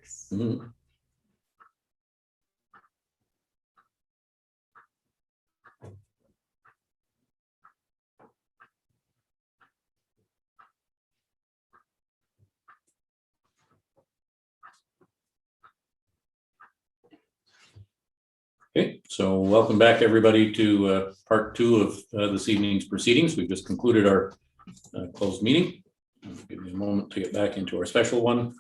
Works. Mm-hmm. Okay, so welcome back, everybody, to part two of this evening's proceedings. We've just concluded our closed meeting. Give me a moment to get back into our special one.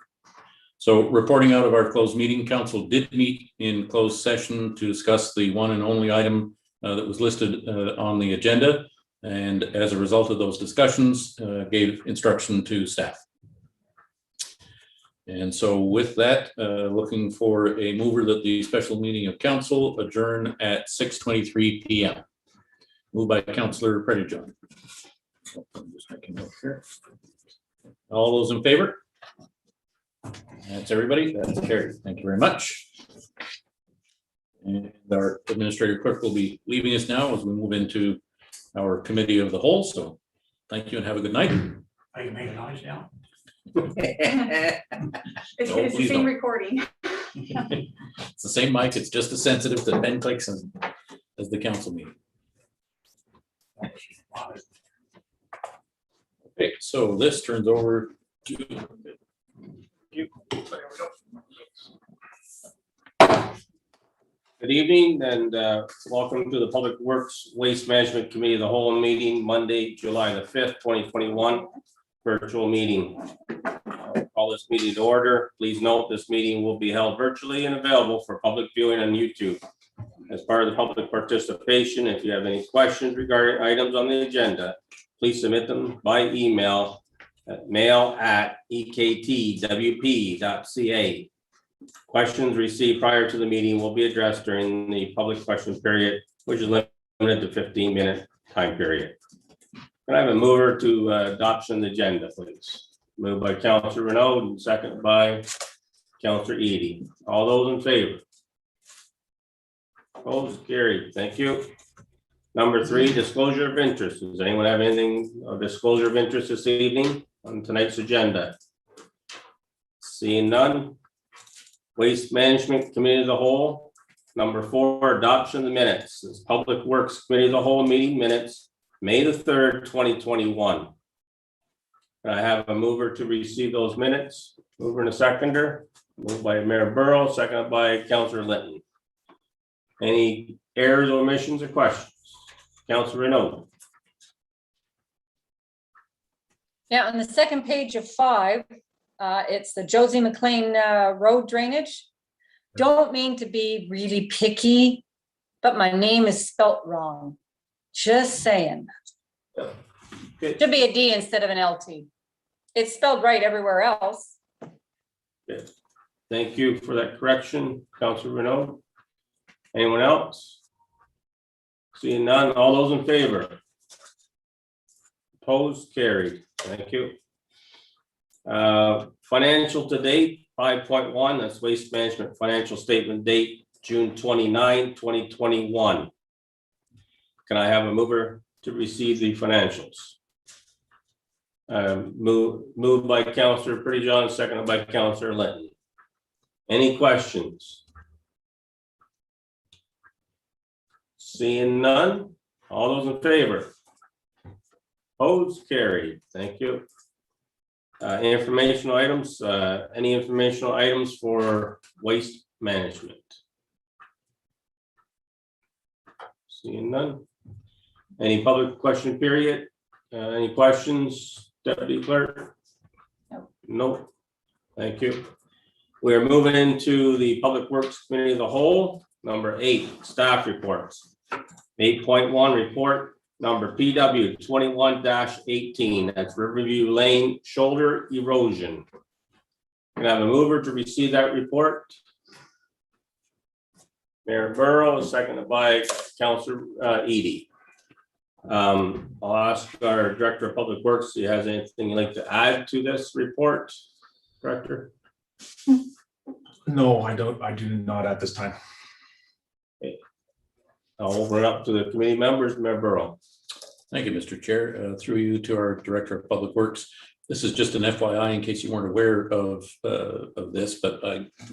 So reporting out of our closed meeting, council did meet in closed session to discuss the one and only item that was listed on the agenda. And as a result of those discussions, gave instruction to staff. And so with that, looking for a mover that the special meeting of council adjourn at 6:23 p.m. Moved by Councillor Predejohn. I'm just making note here. All those in favor? That's everybody. That's carried. Thank you very much. And our administrator clerk will be leaving us now as we move into our committee of the whole. So thank you and have a good night. I can make a noise now. It's No, the please same don't. recording. It's the same mic. It's just as sensitive to pen clicks as the council meeting. Okay, so this turns over to you. Good evening and welcome to the Public Works Waste Management Committee of the Whole meeting, Monday, July the 5th, 2021, virtual meeting. I'll call this meeting to order. Please note this meeting will be held virtually and available for public viewing on YouTube. As part of the public participation, if you have any questions regarding items on the agenda, please submit them by email at mail@ektwp.ca. Questions received prior to the meeting will be addressed during the public question period, which is limited to 15-minute time period. Can I have a mover to adoption of the agenda, please? Moved by Councillor Renaud and second by Councillor Edie. All those in favor? Opposed? Carried. Thank you. Number 3, disclosure of interest. Does anyone have anything of disclosure of interest this evening on tonight's agenda? Seeing none. Waste Management Committee of the Whole. Number 4, adoption of the minutes. This is Public Works Committee of the Whole meeting minutes, May the 3rd, 2021. Can I have a mover to receive those minutes? Mover and a seconder. Moved by Mayor Burrow, seconded by Councillor Linton. Any errors, omissions, or questions? Councillor Renaud. Yeah, on the second page of 5, it's the Josie McLean road drainage. Don't mean to be really picky, but my name is spelt wrong. Just saying. Good. Should be a D instead of an LT. It's spelled right everywhere else. Good. Thank you for that correction, Councillor Renaud. Anyone else? Seeing none, all those in favor? Opposed? Carried. Thank you. Financial to date, 5.1, that's Waste Management Financial Statement date, June 29, 2021. Can I have a mover to receive the financials? Moved by Councillor Predejohn, seconded by Councillor Linton. Any questions? Seeing none, all those in favor? Opposed? Carried. Thank you. Informational items, any informational items for waste management? Seeing none. Any public question period? Any questions, Deputy Clerk? No. Nope. Thank you. We are moving into the Public Works Committee of the Whole. Number 8, staff reports. 8.1 report number PW 21-18. That's Riverview Lane shoulder erosion. Can I have a mover to receive that report? Mayor Burrow, seconded by Councillor Edie. I'll ask our Director of Public Works if he has anything you'd like to add to this report, Director. No, I don't. I do not at this time. I'll open it up to the committee members. Mayor Burrow. Thank you, Mr. Chair. Through you to our Director of Public Works. This is just an FYI in case you weren't aware of this, but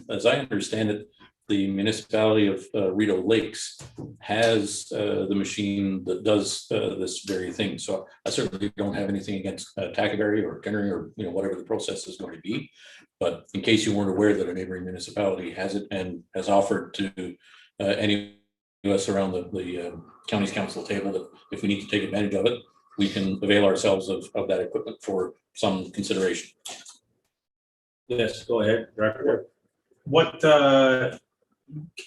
as I understand it, the municipality of Rideau Lakes has the machine that does this very thing. So I certainly don't have anything against Tackaberry or Kettering or whatever the process is going to be. But in case you weren't aware that a neighboring municipality has it and has offered to any of us around the county's council table that if we need to take advantage of it, we can avail ourselves of that equipment for some consideration. Yes, go ahead, Director. What, can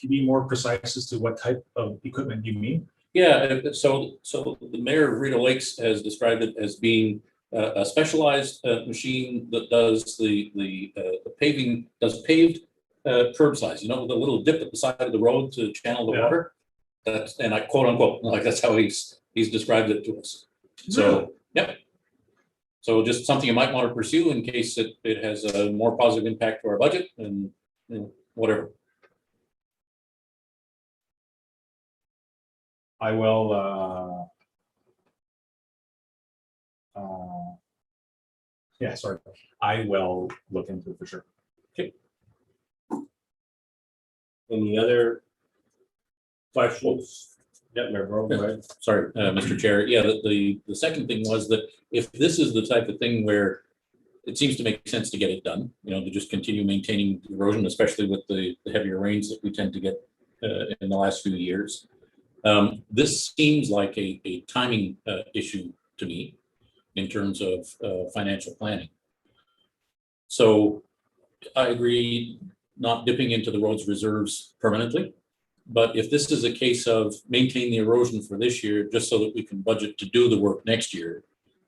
you be more precise as to what type of equipment you mean? Yeah, so the mayor of Rideau Lakes has described it as being a specialized machine that does the paving, does paved curbsides, the little dip at the side of the road to channel the Yeah. water. That's, and I quote unquote, like that's how he's described it to us. So, yep. So just something you might want to pursue in case it has a more positive impact to our budget and whatever. I will, yeah, sorry. I will look into it for sure. Any other questions? Yeah, Mayor Burrow, go ahead. Sorry, Mr. Chair. Yeah, the second thing was that if this is the type of thing where it seems to make sense to get it done, to just continue maintaining erosion, especially with the heavier rains that we tend to get in the last few years. This seems like a timing issue to me in terms of financial planning. So I agree not dipping into the road's reserves permanently. But if this is a case of maintain the erosion for this year, just so that we can budget to do the work next year,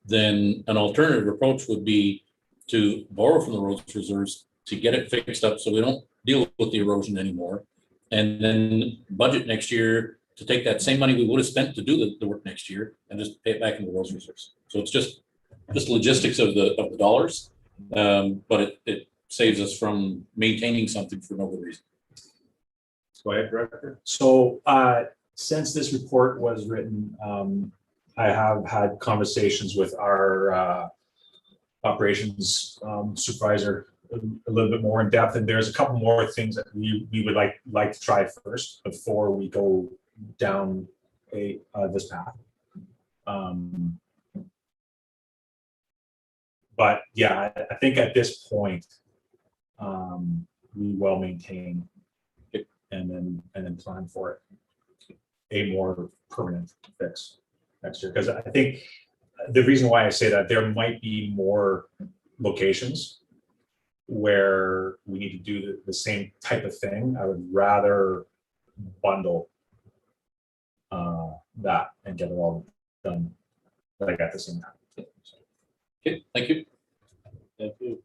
then an alternative approach would be to borrow from the roads reserves to get it fixed up so we don't deal with the erosion anymore. And then budget next year to take that same money we would have spent to do the work next year and just pay it back into the roads reserves. So it's just logistics of the dollars, but it saves us from maintaining something for no good reason. Go ahead, Director. So since this report was written, I have had conversations with our operations supervisor a little bit more in depth, and there's a couple more things that we would like to try first before we go down this path. But yeah, I think at this point we will maintain it and then plan for it a more permanent fix next year, because I think the reason why I say that there might be more locations where we need to do the same type of thing. I would rather bundle that and get it all done like at the same time. Okay, thank you. Thank you.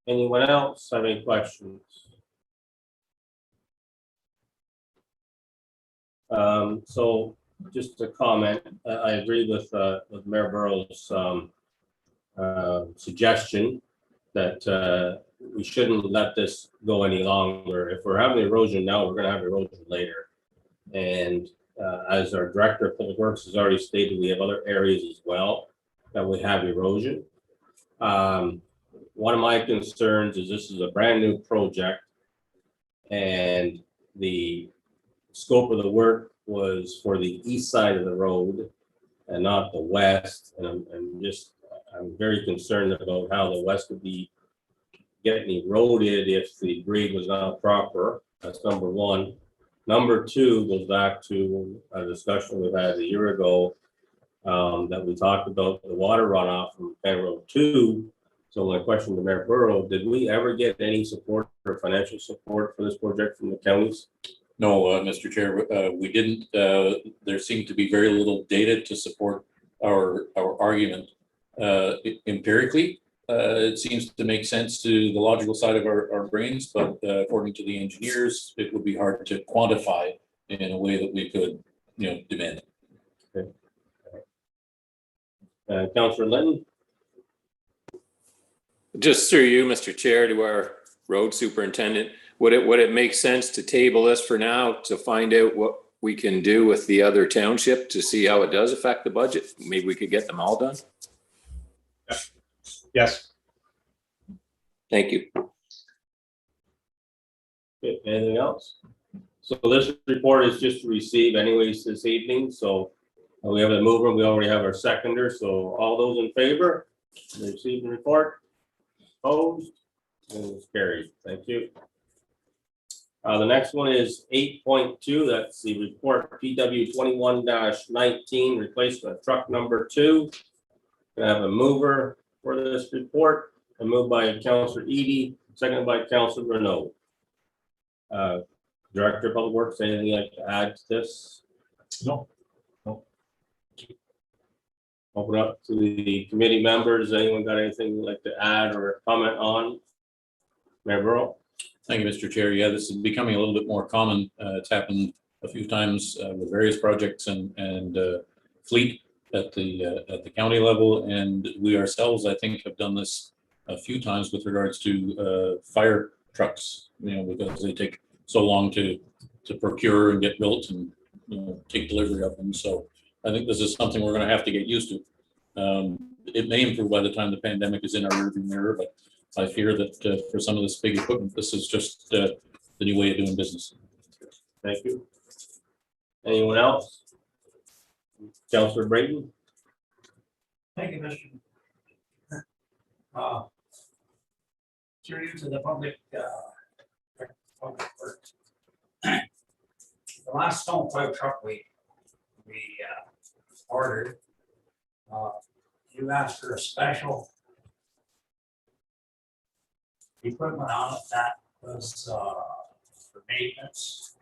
Anyone else have any questions? So just to comment, I agree with Mayor Burrow's suggestion that we shouldn't let this go any longer. If we're having erosion now, we're going to have erosion later. And as our Director of Public Works has already stated, we have other areas as well that we have erosion. One of my concerns is this is a brand new project, and the scope of the work was for the east side of the road and not the west. And I'm very concerned about how the west would be getting eroded if the grade was not proper. That's number one. Number two goes back to a discussion we had a year ago that we talked about the water runoff from Penn Road 2. So my question to Mayor Burrow, did we ever get any support or financial support for this project from the counties? No, Mr. Chair, we didn't. There seemed to be very little data to support our argument. Empirically, it seems to make sense to the logical side of our brains, but according to the engineers, it would be hard to quantify in a way that we could, demand. Okay. Councillor Linton? Just through you, Mr. Chair, to our road superintendent, would it make sense to table this for now to find out what we can do with the other township to see how it does affect the budget? Maybe we could get them all done. Yes. Thank you. Okay, anything else? So this report is just to receive anyways this evening, so we have a mover, we already have our seconder, so all those in favor, to receive the report? Opposed? And it's carried, thank you. The next one is 8.2, that's the report PW 21-19, replacement truck number 2. Can I have a mover for this report? A move by Councillor Edie, seconded by Councillor Renault. Director of Public Works, anything you'd like to add to this? No. Open up to the committee members. Anyone got anything you'd like to add or comment on? Mayor Burrow? Thank you, Mr. Chair. Yeah, this is becoming a little bit more common. It's happened a few times with various projects and fleet at the county level, and we ourselves, I think, have done this a few times with regards to fire trucks. You know, because they take so long to procure and get built and, you know, take delivery of them. So I think this is something we're going to have to get used to. It may improve by the time the pandemic is in our rearview mirror, but I fear that for some of this big equipment, this is just the new way of doing business. Thank you. Anyone else? Councillor Brayton? Thank you, Mr. Through you to the public works. The last snowplow truck we ordered, you asked for a special equipment on it that was for maintenance.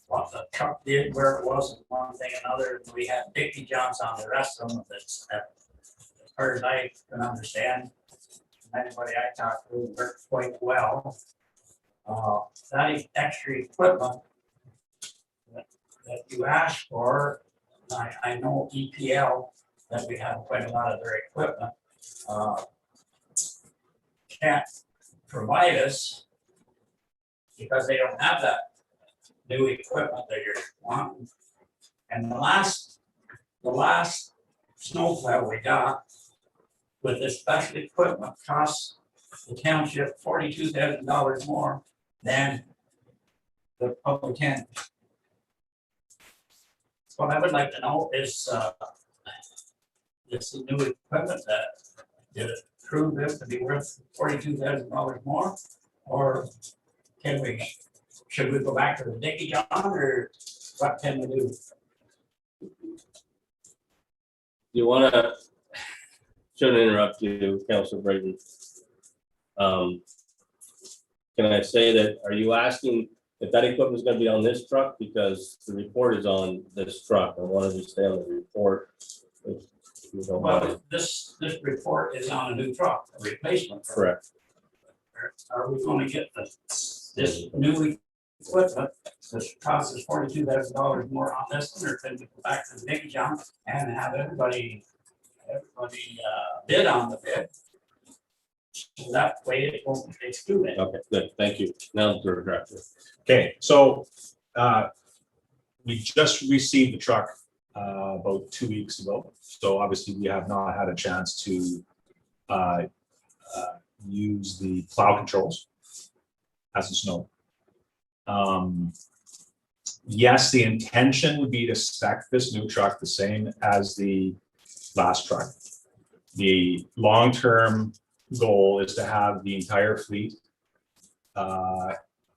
What the truck did, where it was, and one thing and another. We had Dickie Johns on the rest of them. That's as far as I can understand. Anybody I talked to worked quite well. That extra equipment that you asked for, I know EPL, that we have quite a lot of their equipment, can't provide us because they don't have that new equipment that you're wanting. And the last snowplow we got with this special equipment cost the township $42,000 more than the public can. What I would like to know is this new equipment that did it prove this to be worth $42,000 more, or should we go back to the Dickie John, or what can we do? You want to, shouldn't interrupt you, Councillor Brayton. Can I say that, are you asking if that equipment is going to be on this truck? Because the report is on this truck. I wanted to stay on the report. If you don't mind. Well, this report is on a new truck, a replacement. truck. Correct. Are we going to get this new equipment, this cost us $42,000 more on this one, or can we go back to the Dickie John and have everybody bid on the bid? So that way it won't exclude it. Okay, good. Thank you. Now, the director. Okay, so we just received the truck about 2 weeks ago. So obviously we have not had a chance to use the plow controls as of snow. Yes, the intention would be to spec this new truck the same as the last truck. The long-term goal is to have the entire fleet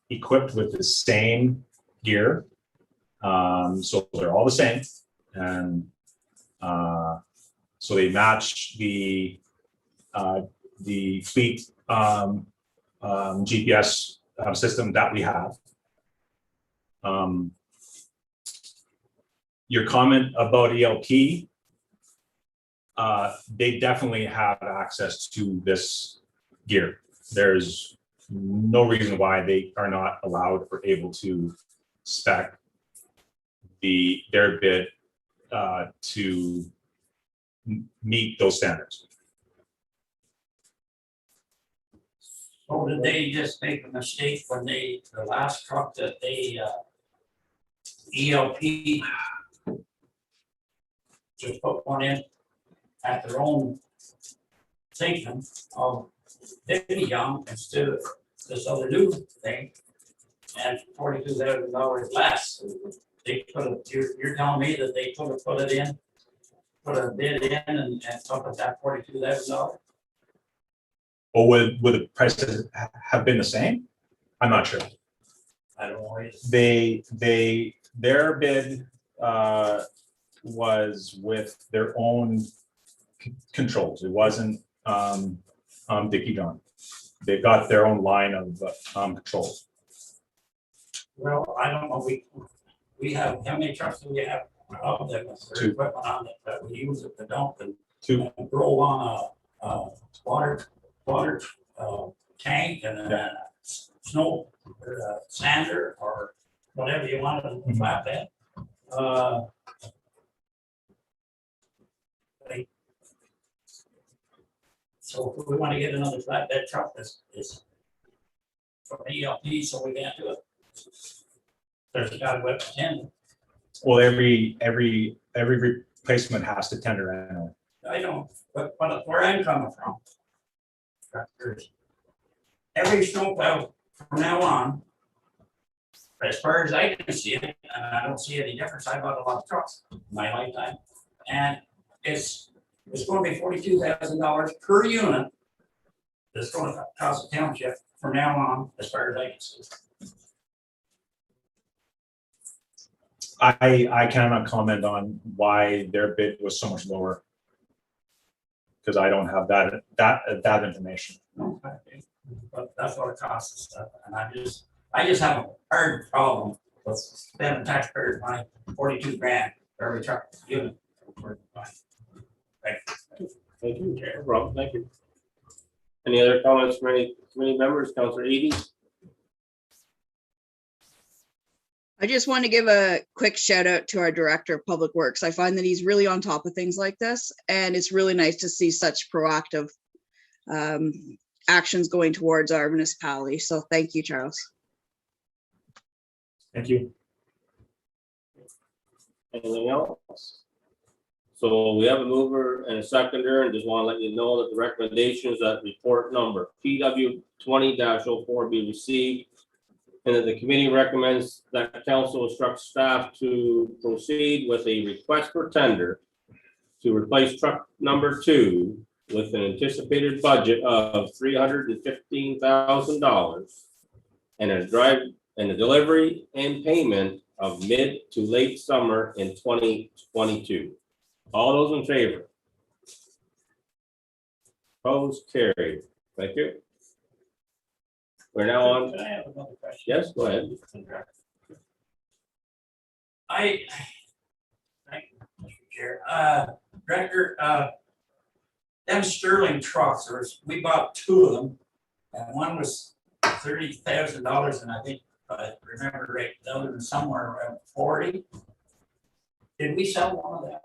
equipped with the same gear. So they're all the same, and so they match the fleet GPS system that we have. Your comment about ELP, they definitely have access to this gear. There's no reason why they are not allowed or able to spec their bid to meet those standards. Or did they just make a mistake when the last truck that they ELP just put one in at their own thinking of Dicky Young instead of this other new thing. And $42,000 less. They put it, you're telling me that they put it in, put a bid in and took up that $42,000? Or would the prices have been the same? I'm not sure. I don't know. Their bid was with their own controls. It wasn't Dicky John. They've got their own line of controls. Well, I don't know, we have, how many trucks do we have? Of them, there's Two. equipment on it that we use at the dump and Two. roll on a water tank and a snow or a sander or whatever you want to flatbed. So if we want to get another flatbed truck, is from ELP, so we can't do it. There's got to go up to 10. Well, every replacement has to tender annually. I don't, but where I'm coming from. Tractors. Every snowplow from now on, as far as I can see it, and I don't see any difference, I bought a lot of trucks in my lifetime. And it's going to be $42,000 per unit. That's going to cost the township from now on, as far as I can see. I cannot comment on why their bid was so much lower. Because I don't have that information. No, but that's what it costs us, and I just have a hard problem with spending taxpayers' money, 42 grand for every truck unit. Thank you, Chair. Rob, thank you. Any other comments from any committee members? Councillor Edie? I just want to give a quick shout out to our Director of Public Works. I find that he's really on top of things like this, and it's really nice to see such proactive actions going towards our municipality. So thank you, Charles. Thank you. Anything else? So we have a mover and a seconder, and just want to let you know that the recommendations that report number PW 20-04 be received, and that the committee recommends that council instruct staff to proceed with a request for tender to replace truck number 2 with an anticipated budget of $315,000 and a delivery and payment of mid to late summer in 2022. All those in favor? Opposed, carried. Thank you. We're now on. Can I have another question? Yes, go ahead. Thank you, Mr. Chair. Director, them Sterling trucks, we bought 2 of them, and one was $30,000, and I think, if I remember right, the other one somewhere around 40. Did we sell one of them?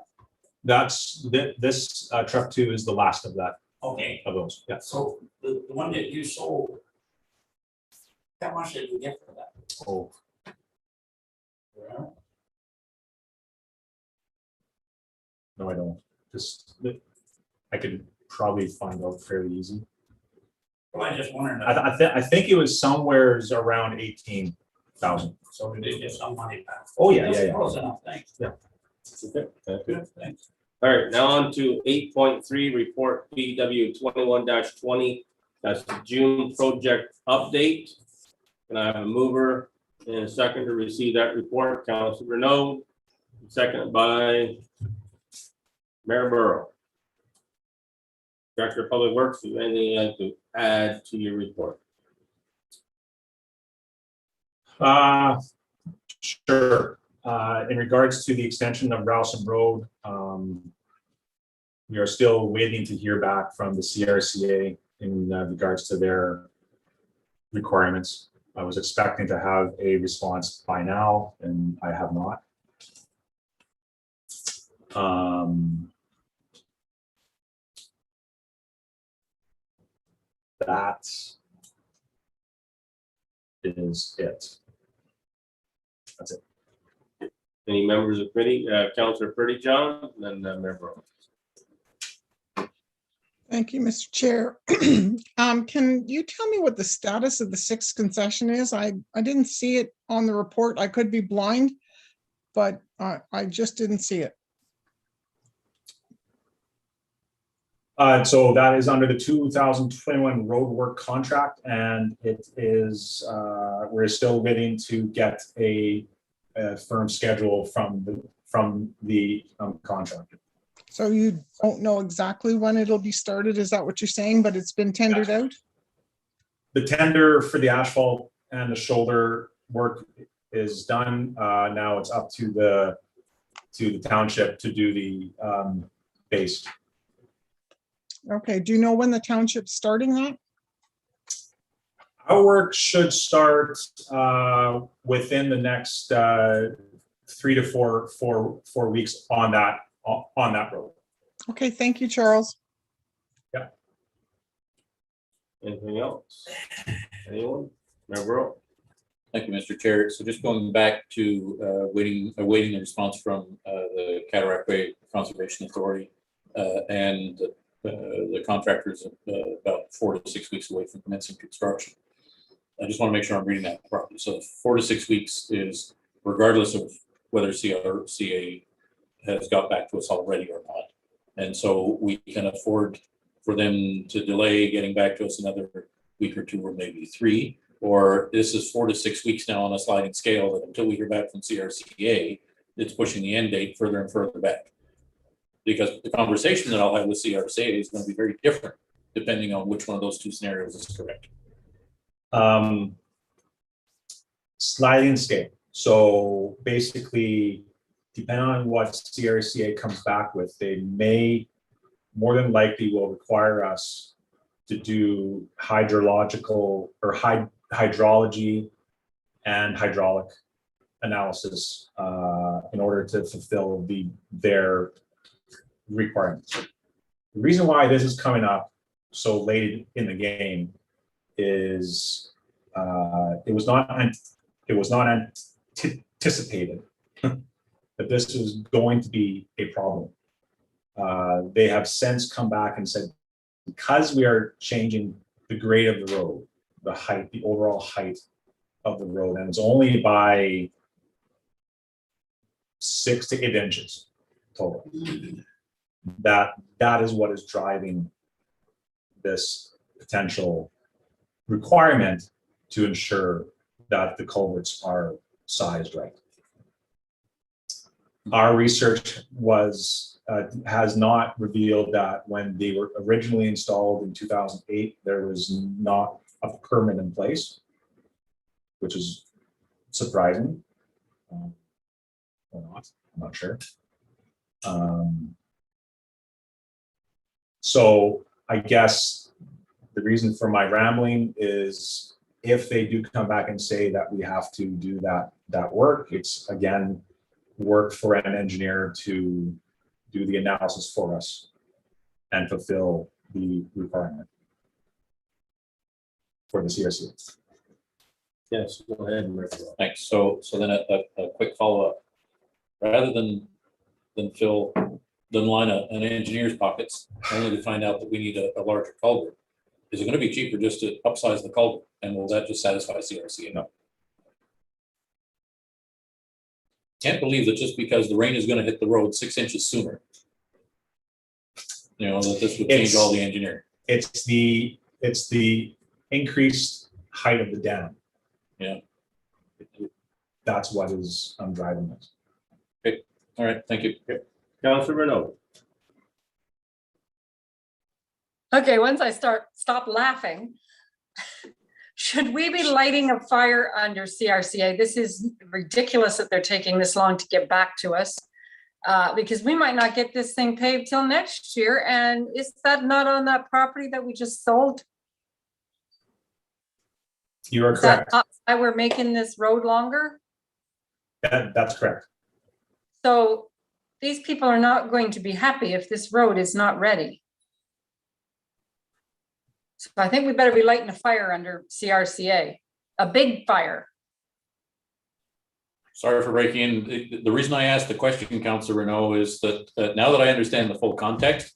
That's this truck 2 is the last of that Okay, of those. Yeah. so the one that you sold, how much did we get for that? Oh, no, I don't. Just I could probably find out fairly easy. Well, I just wondered. I think it was somewhere around 18,000. So we did get some money back. Oh yeah, That's yeah, yeah. close enough, thanks. Yeah. Okay, thank you. Good, thanks. All right, now on to 8.3, report PW 21-20. That's the June project update. And I have a mover and a second to receive that report. Councilor Renaud, second by Mayor Burrow. Director of Public Works, is there anything you'd like to add to your report? Sure. In regards to the extension of Rowson Road, we are still waiting to hear back from the CRCA in regards to their requirements. I was expecting to have a response by now, and I have not. That is it. That's it. Any members of committee, Councilor Pretty John, and then Mayor Burrow. Thank you, Mr. Chair. Can you tell me what the status of the sixth concession is? I didn't see it on the report. I could be blind, but I just didn't see it. So that is under the 2021 road work contract, and it is, we're still waiting to get a firm schedule from the contractor. So you don't know exactly when it'll be started? Is that what you're saying? But it's been tendered out? The tender for the asphalt and the shoulder work is done. Now it's up to the township to do the base. Okay, do you know when the township's starting that? Our work should start within the next 3 to 4 weeks on that road. Okay, thank you, Charles. Anything else? Anyone? Member Earl? Thank you, Mr. Chair. So just going back to awaiting a response from the Cataract Way Conservation Authority, and the contractors about 4 to 6 weeks away from commencing construction. I just want to make sure I'm reading that properly. So 4 to 6 weeks is regardless of whether CRCA has got back to us already or not. And so we can afford for them to delay getting back to us another week or 2 or maybe 3, or this is 4 to 6 weeks now on a sliding scale that until we hear back from CRCA, it's pushing the end date further and further back. Because the conversation that I'll have with CRCA is going to be very different depending on which one of those 2 scenarios is correct. Sliding scale. So basically, depending on what CRCA comes back with, they may more than likely will require us to do hydrological or hydrology and hydraulic analysis in order to fulfill their requirements. The reason why this is coming up so late in the game is it was not anticipated that this was going to be a problem. They have since come back and said, because we are changing the grade of the road, the height, the overall height of the road, and it's only by 6 to 8 inches total. That is what is driving this potential requirement to ensure that the culverts are sized right. Our research has not revealed that when they were originally installed in 2008, there was not a permit in place, which is surprising. Or not, I'm not sure. So I guess the reason for my rambling is if they do come back and say that we have to do that work, it's again work for an engineer to do the analysis for us and fulfill the requirement for the CRC. Yes, go ahead. Thanks. So then a quick follow-up. Rather than line an engineer's pockets, only to find out that we need a larger culvert, is it going to be cheaper just to upsize the culvert? And will that just satisfy CRC? No. Can't believe that just because the rain is going to hit the road 6 inches sooner, that this would change all the engineering. It's the increased height of the dam. Yeah. That's what is driving this. Okay. All right. Thank you. Okay. Councilor Renaud. Okay, once I stop laughing, should we be lighting a fire under CRCA? This is ridiculous that they're taking this long to get back to us, because we might not get this thing paved till next year. And is that not on that property that we just sold? You are Is that correct. why we're making this road longer? That's correct. So these people are not going to be happy if this road is not ready. So I think we better be lighting a fire under CRCA, a big fire. Sorry for breaking in. The reason I asked the question, Councilor Renaud, is that now that I understand the full context,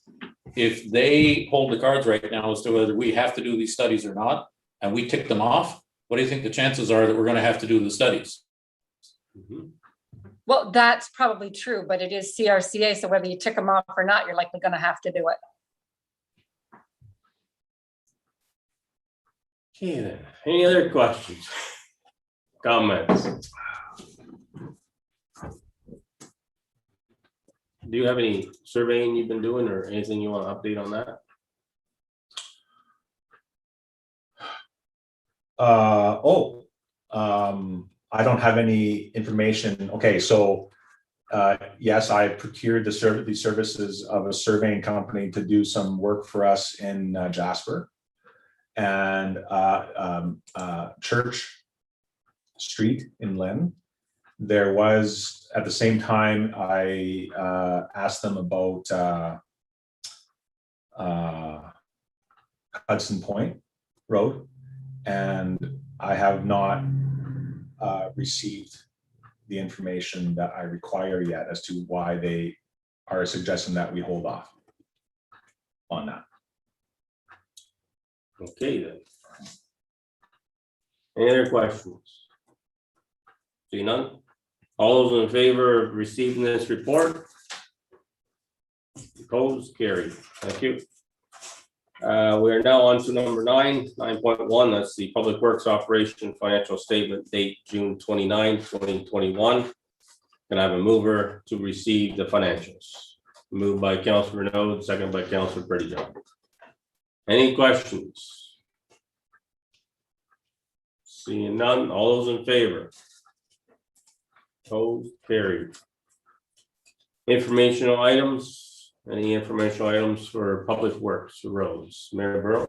if they hold the cards right now as to whether we have to do these studies or not, and we tick them off, what do you think the chances are that we're gonna have to do the studies? Mhm. Well, that's probably true, but it is CRCA, so whether you tick them off or not, you're likely gonna have to do it. Okay then, any other questions? Comments? Do you have any surveying you've been doing or anything you want to update on that? I don't have any information. Okay, so yes, I procured these services of a surveying company to do some work for us in Jasper and Church Street in Lynn. There was, at the same time, I asked them about Hudson Point Road, and I have not received the information that I require yet as to why they are suggesting that we hold off on that. Okay then. Any other questions? See none? All those in favor of receiving this report? Opposed, carried. Thank you. We are now on to number 9.1. That's the Public Works Operation Financial Statement, date June 29, 2021. Can I have a mover to receive the financials? Moved by Councilor Renaud, second by Councilor Prettyjohn. Any questions? Seeing none, all those in favor? Opposed, carried. Informational items. Any informational items for Public Works, roads? Mayor Burrow?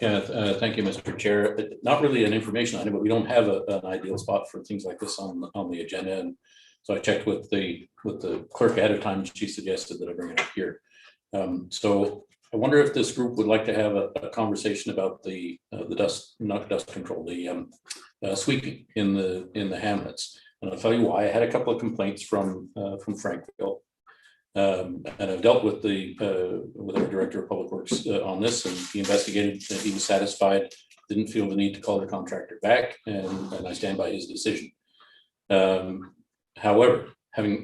Yeah, thank you, Mr. Chair. Not really an information item, but we don't have an ideal spot for things like this on the agenda. And so I checked with the clerk ahead of time. She suggested that I bring it up here. So I wonder if this group would like to have a conversation about the not dust control, the sweeping in the hamlets. And I'll tell you why. I had a couple of complaints from Frankville. And I've dealt with our director of public works on this, and he investigated, and he was satisfied, didn't feel the need to call the contractor back, and I stand by his decision. However,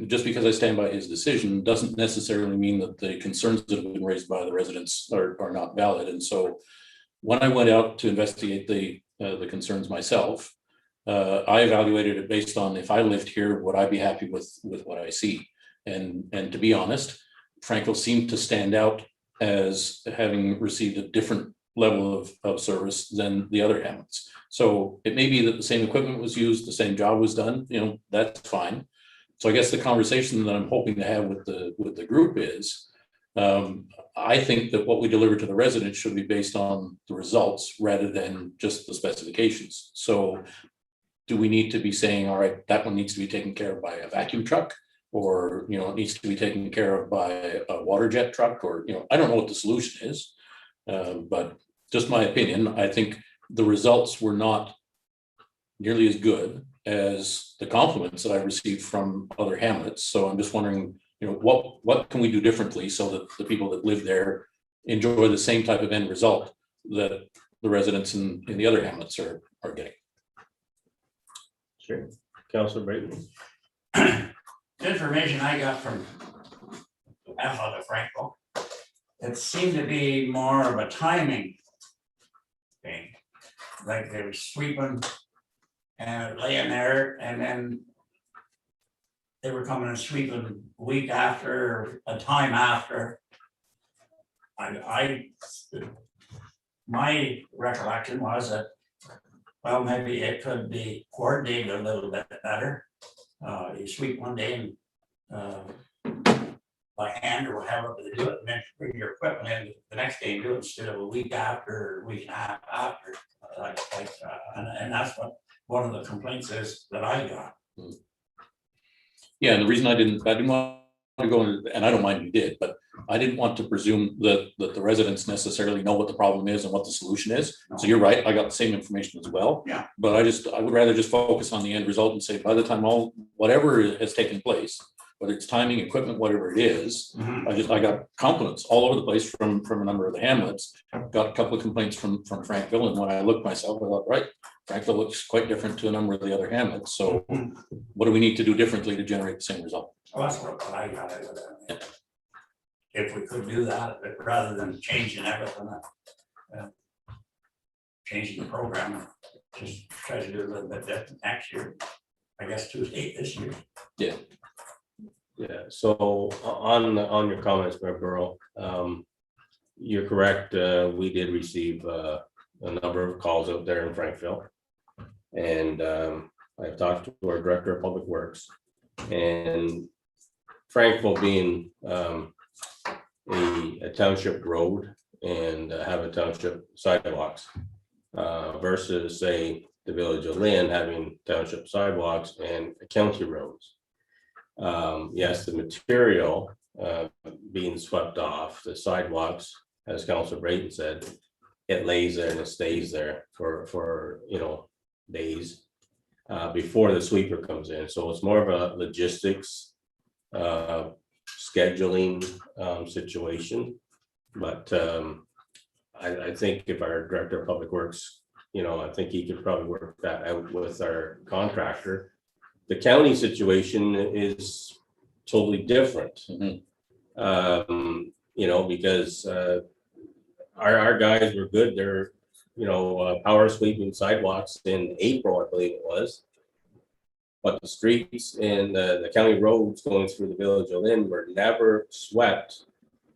just because I stand by his decision doesn't necessarily mean that the concerns that have been raised by the residents are not valid. And so when I went out to investigate the concerns myself, I evaluated it based on, if I lived here, would I be happy with what I see? And to be honest, Frankville seemed to stand out as having received a different level of service than the other hamlets. So it may be that the same equipment was used, the same job was done, that's fine. So I guess the conversation that I'm hoping to have with the group is, I think that what we deliver to the residents should be based on the results rather than just the specifications. So do we need to be saying, all right, that one needs to be taken care of by a vacuum truck? Or, it needs to be taken care of by a water jet truck, or, I don't know what the solution is. But just my opinion, I think the results were not nearly as good as the compliments that I received from other hamlets. So I'm just wondering, what can we do differently so that the people that live there enjoy the same type of end result that the residents in the other hamlets are getting? Sure. Councilor Brayton. The information I got from Emma to Franco, it seemed to be more of a timing thing. Like they were sweeping and laying there, and then they were coming and sweeping a week after, or a time after. My recollection was that, well, maybe it could be coordinated a little bit better. You sweep one day and by hand or whatever, but they do it, and then bring your equipment in the next day and do it instead of a week after, or a week and a half after. And that's what one of the complaints is that I got. Yeah, and the reason I didn't want to go into, and I don't mind you did, but I didn't want to presume that the residents necessarily know what the problem is and what the solution is. So you're right, I got the same information as well. Yeah. But I would rather just focus on the end result and say, by the time whatever has taken place, whether it's timing, equipment, whatever it is. I got compliments all over the place from a number of the hamlets. Got a couple of complaints from Frankville, and when I looked myself, I thought, right, Frankville looks quite different to a number of the other hamlets. So what do we need to do differently to generate the same result? Well, that's what I got out of it. If we could do that, but rather than changing everything, changing the program, just try to do a little bit different next year. I guess Tuesday this year. Yeah, so on your comments, Mayor Burrow, you're correct. We did receive a number of calls out there in Frankville. And I've talked to our Director of Public Works, and Frankville being a township road and have a township sidewalks versus say the Village of Lynn having township sidewalks and county roads. Yes, the material being swept off the sidewalks, as Councilor Brayton said, it lays there and it stays there for days before the sweeper comes in. So it's more of a logistics scheduling situation. But I think if our Director of Public Works, I think he could probably work that out with our contractor. The county situation is totally different. Because our guys were good. They're, power sweeping sidewalks in April, I believe it was. But the streets and the county roads going through the Village of Lynn were never swept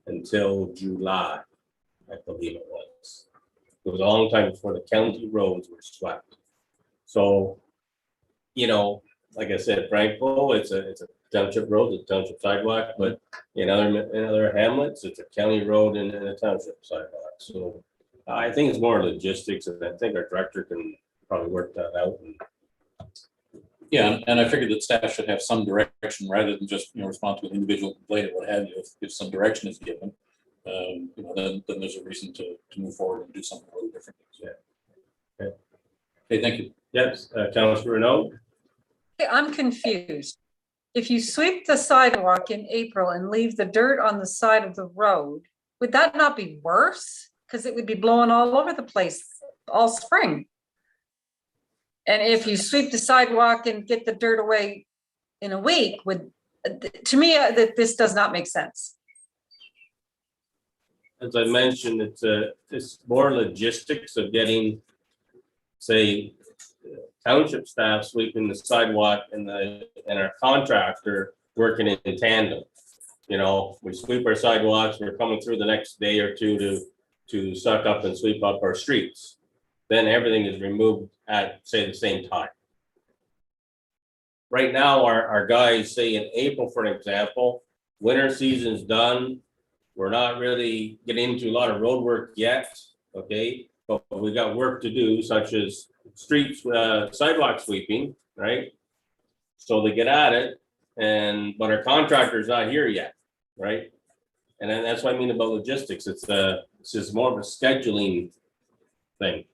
until July, I believe it was. It was a long time before the county roads were swept. So, like I said, Frankville, it's a township road, it's a township sidewalk, but in other hamlets, it's a county road and a township sidewalk. So I think it's more logistics, and I think our director can probably work that out. Yeah, and I figured that staff should have some direction rather than just, respond to an individual complaint or what have you. If some direction is given, then there's a reason to move forward and do something a little different. Yeah. Okay, thank you. Yes, Councilor Renaud. I'm confused. If you sweep the sidewalk in April and leave the dirt on the side of the road, would that not be worse? Because it would be blowing all over the place all spring. And if you sweep the sidewalk and get the dirt away in a week, to me, this does not make sense. As I mentioned, it's more logistics of getting, say, township staff sweeping the sidewalk and our contractor working in tandem. We sweep our sidewalks, we're coming through the next day or two to suck up and sweep up our streets. Then everything is removed at, say, the same time. Right now, our guys, say in April, for an example, winter season's done. We're not really getting into a lot of road work yet, okay? But we got work to do, such as streets, sidewalk sweeping, right? So they get at it, but our contractor's not here yet, right? And then that's what I mean about logistics. It's just more of a scheduling thing.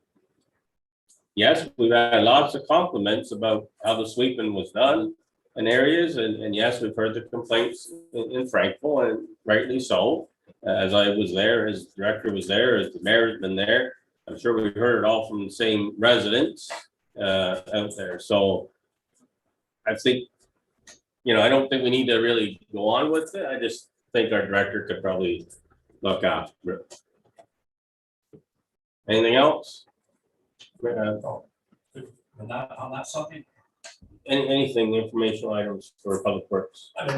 Yes, we've had lots of compliments about how the sweeping was done in areas, and yes, we've heard the complaints in Frankville, and rightly so. As I was there, as director was there, as the mayor's been there, I'm sure we heard it all from the same residents out there. So I think, I don't think we need to really go on with it. I just think our director could probably look after it. Anything else? On that subject, Anything, informational items for Public Works? I would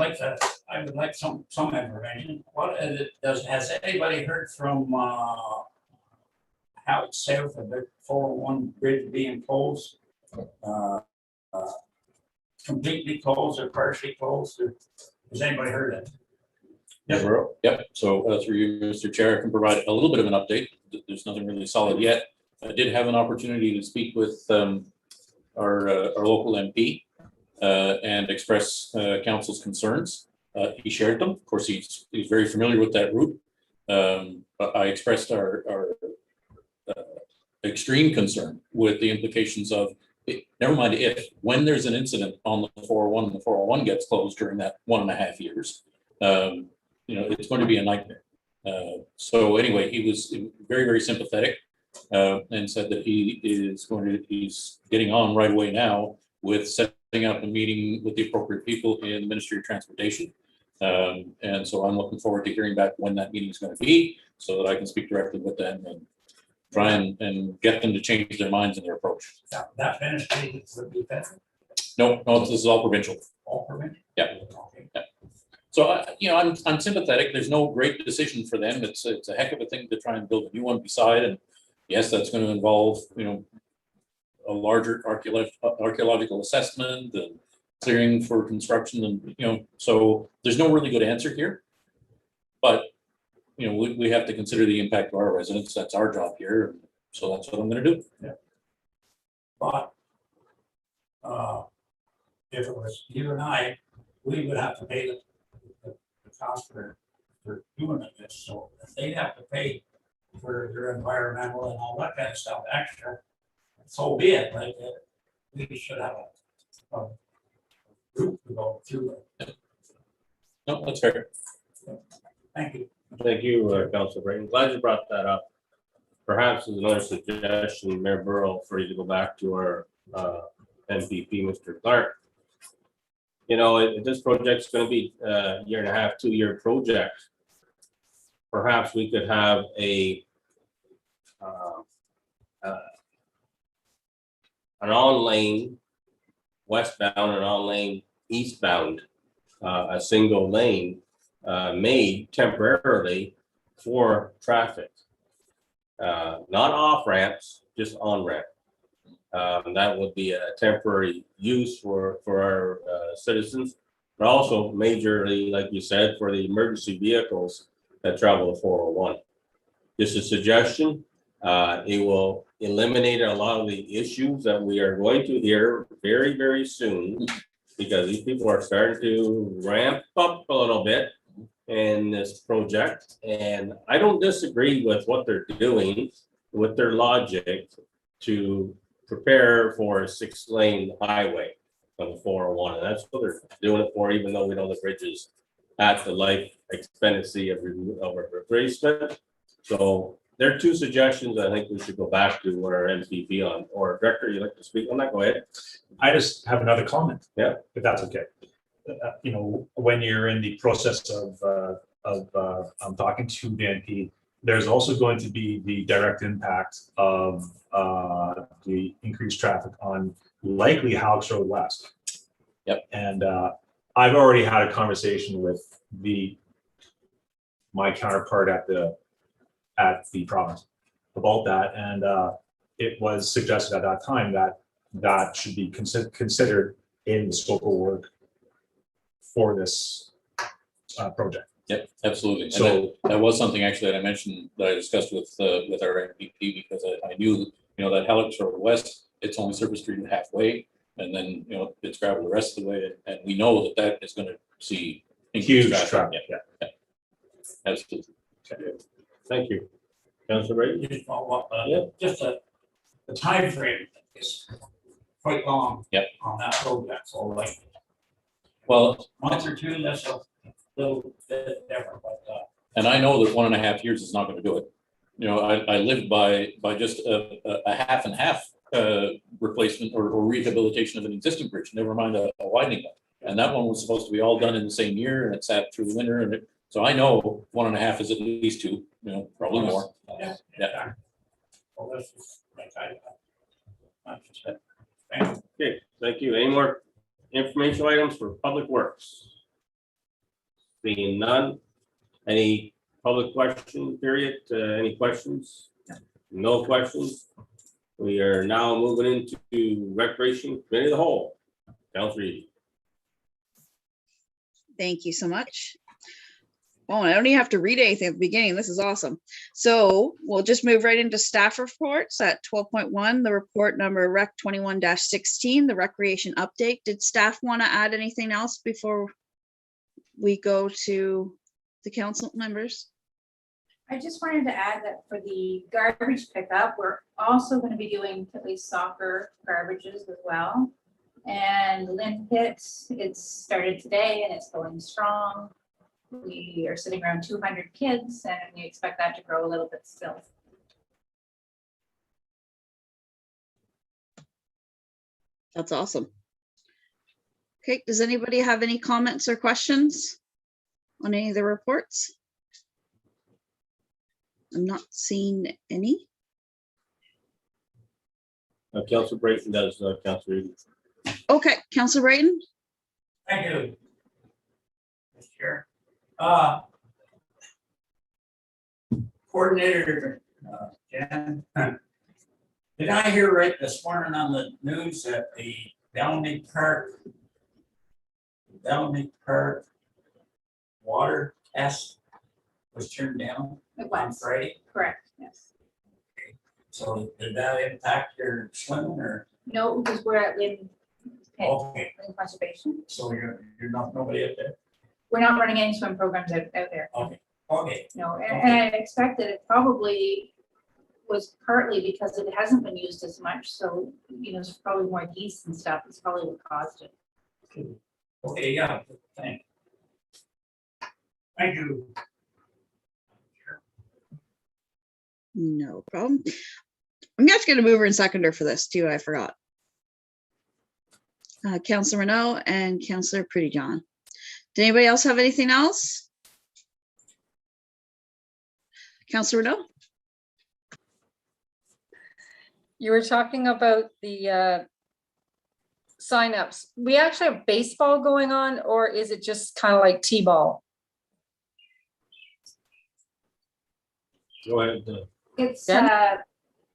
like some information. What is it, has anybody heard from how it's south of the 401 bridge being closed? Completely closed or partially closed? Has anybody heard it? Yes, yep. So through you, Mr. Chair, I can provide a little bit of an update. There's nothing really solid yet. I did have an opportunity to speak with our local MP and express council's concerns. He shared them. Of course, he's very familiar with that route. But I expressed our extreme concern with the implications of never mind if, when there's an incident on the 401 and the 401 gets closed during that 1.5 years, it's going to be a nightmare. So anyway, he was very, very sympathetic and said that he's getting on right away now with setting up a meeting with the appropriate people in the Ministry of Transportation. And so I'm looking forward to hearing back when that meeting is going to be so that I can speak directly with them and try and get them to change their minds and their approach. That ministry would be better, No, this is all provincial. all permitted. Yeah. Okay. So, I'm sympathetic. There's no great decision for them. It's a heck of a thing to try and build a new one beside. And yes, that's going to involve, a larger archaeological assessment and clearing for construction and, so there's no really good answer here. But, we have to consider the impact of our residents. That's our job here. So that's what I'm going to do. But if it was you and I, we would have to pay the cost for doing this. So if they'd have to pay for their environmental and all that kind of stuff extra, so be it. Like we should have a group to go through it. No, that's fair. Thank you. Thank you, Councilor Brayton. Glad you brought that up. Perhaps as another suggestion, Mayor Burrow, for you to go back to our MPP, Mr. Clark. If this project's going to be a 1.5 to 2-year project, perhaps we could have an on-lane westbound and on-lane eastbound, a single lane made temporarily for traffic. Not off ramps, just on ramp. That would be a temporary use for our citizens, but also majorly, like you said, for the emergency vehicles that travel the 401. Just a suggestion. It will eliminate a lot of the issues that we are going to hear very, very soon, because these people are starting to ramp up a little bit in this project. And I don't disagree with what they're doing, with their logic to prepare for a 6-lane highway on the 401. And that's what they're doing it for, even though we know the bridge is at the life expectancy of replacement. So there are 2 suggestions I think we should go back to our MPP on. Or Director, you'd like to speak on that? Go ahead. I just have another comment. Yeah. If that's okay. When you're in the process of talking to the NP, there's also going to be the direct impact of the increased traffic on likely Hawks Road West. Yep. And I've already had a conversation with my counterpart at the province about that, and it was suggested at that time that should be considered in the scope of work for this project. Yep, absolutely. So that was something actually that I mentioned that I discussed with our MPP, because I knew, that Halifax Road West, it's only service treated halfway, and then, it's gravel the rest of the way. And we know that is going to see huge increased traffic. Yeah. Absolutely. Okay. Thank you. Councilor Brayton? You just follow up, just the timeframe is quite long. Yep. On that project, so like Well, month or 2, that's a little bit different, but and I know that 1.5 years is not going to do it. I lived by just a half and half replacement or rehabilitation of an existing bridge, never mind a widening one. And that one was supposed to be all done in the same year, and it sat through the winter. And so I know 1.5 is at least 2, probably more. yeah. Yeah. Well, this is like thank you. Okay, thank you. Any more informational items for Public Works? Seeing none. Any public question period? Any questions? No questions. We are now moving into Recreation Committee of the Whole. Councilor Reedy. Thank you so much. Oh, I don't even have to read anything at the beginning. This is awesome. So we'll just move right into staff reports at 12.1, the report number Rec 21-16, the recreation update. Did staff want to add anything else before we go to the council members? I just wanted to add that for the garbage pickup, we're also gonna be doing Kitley soccer garbages as well. And Lynn Pit, it's started today and it's going strong. We are sitting around 200 kids and we expect that to grow a little bit still. That's awesome. Okay, does anybody have any comments or questions on any of the reports? I'm not seeing any. Councilor Brayton does, Councilor Eden. Okay, Councilor Brayton? Thank you. Mr. Chair. Coordinator, Jen, did I hear right this morning on the news that the Bellamy Park water test was turned down It on was, Friday? correct, yes. So did that impact your swimming or? No, because we're at Lynn Pit, Okay, Lynn Conservation. so you're not, nobody up there? We're not running any swim programs out there. Okay, No, and I expect that it probably was partly because it hasn't been used as much, so, you know, there's probably more geese and stuff, it's probably what caused it. okay, yeah, thank you. No problem. I'm actually going to move her and seconder for this too. I forgot. Councilor Renault and Councilor Pretty John. Did anybody else have anything else? Councilor Renault? You were talking about the signups. We actually have baseball going on, or is it just kind of like T-ball? Go ahead. It's, Jen?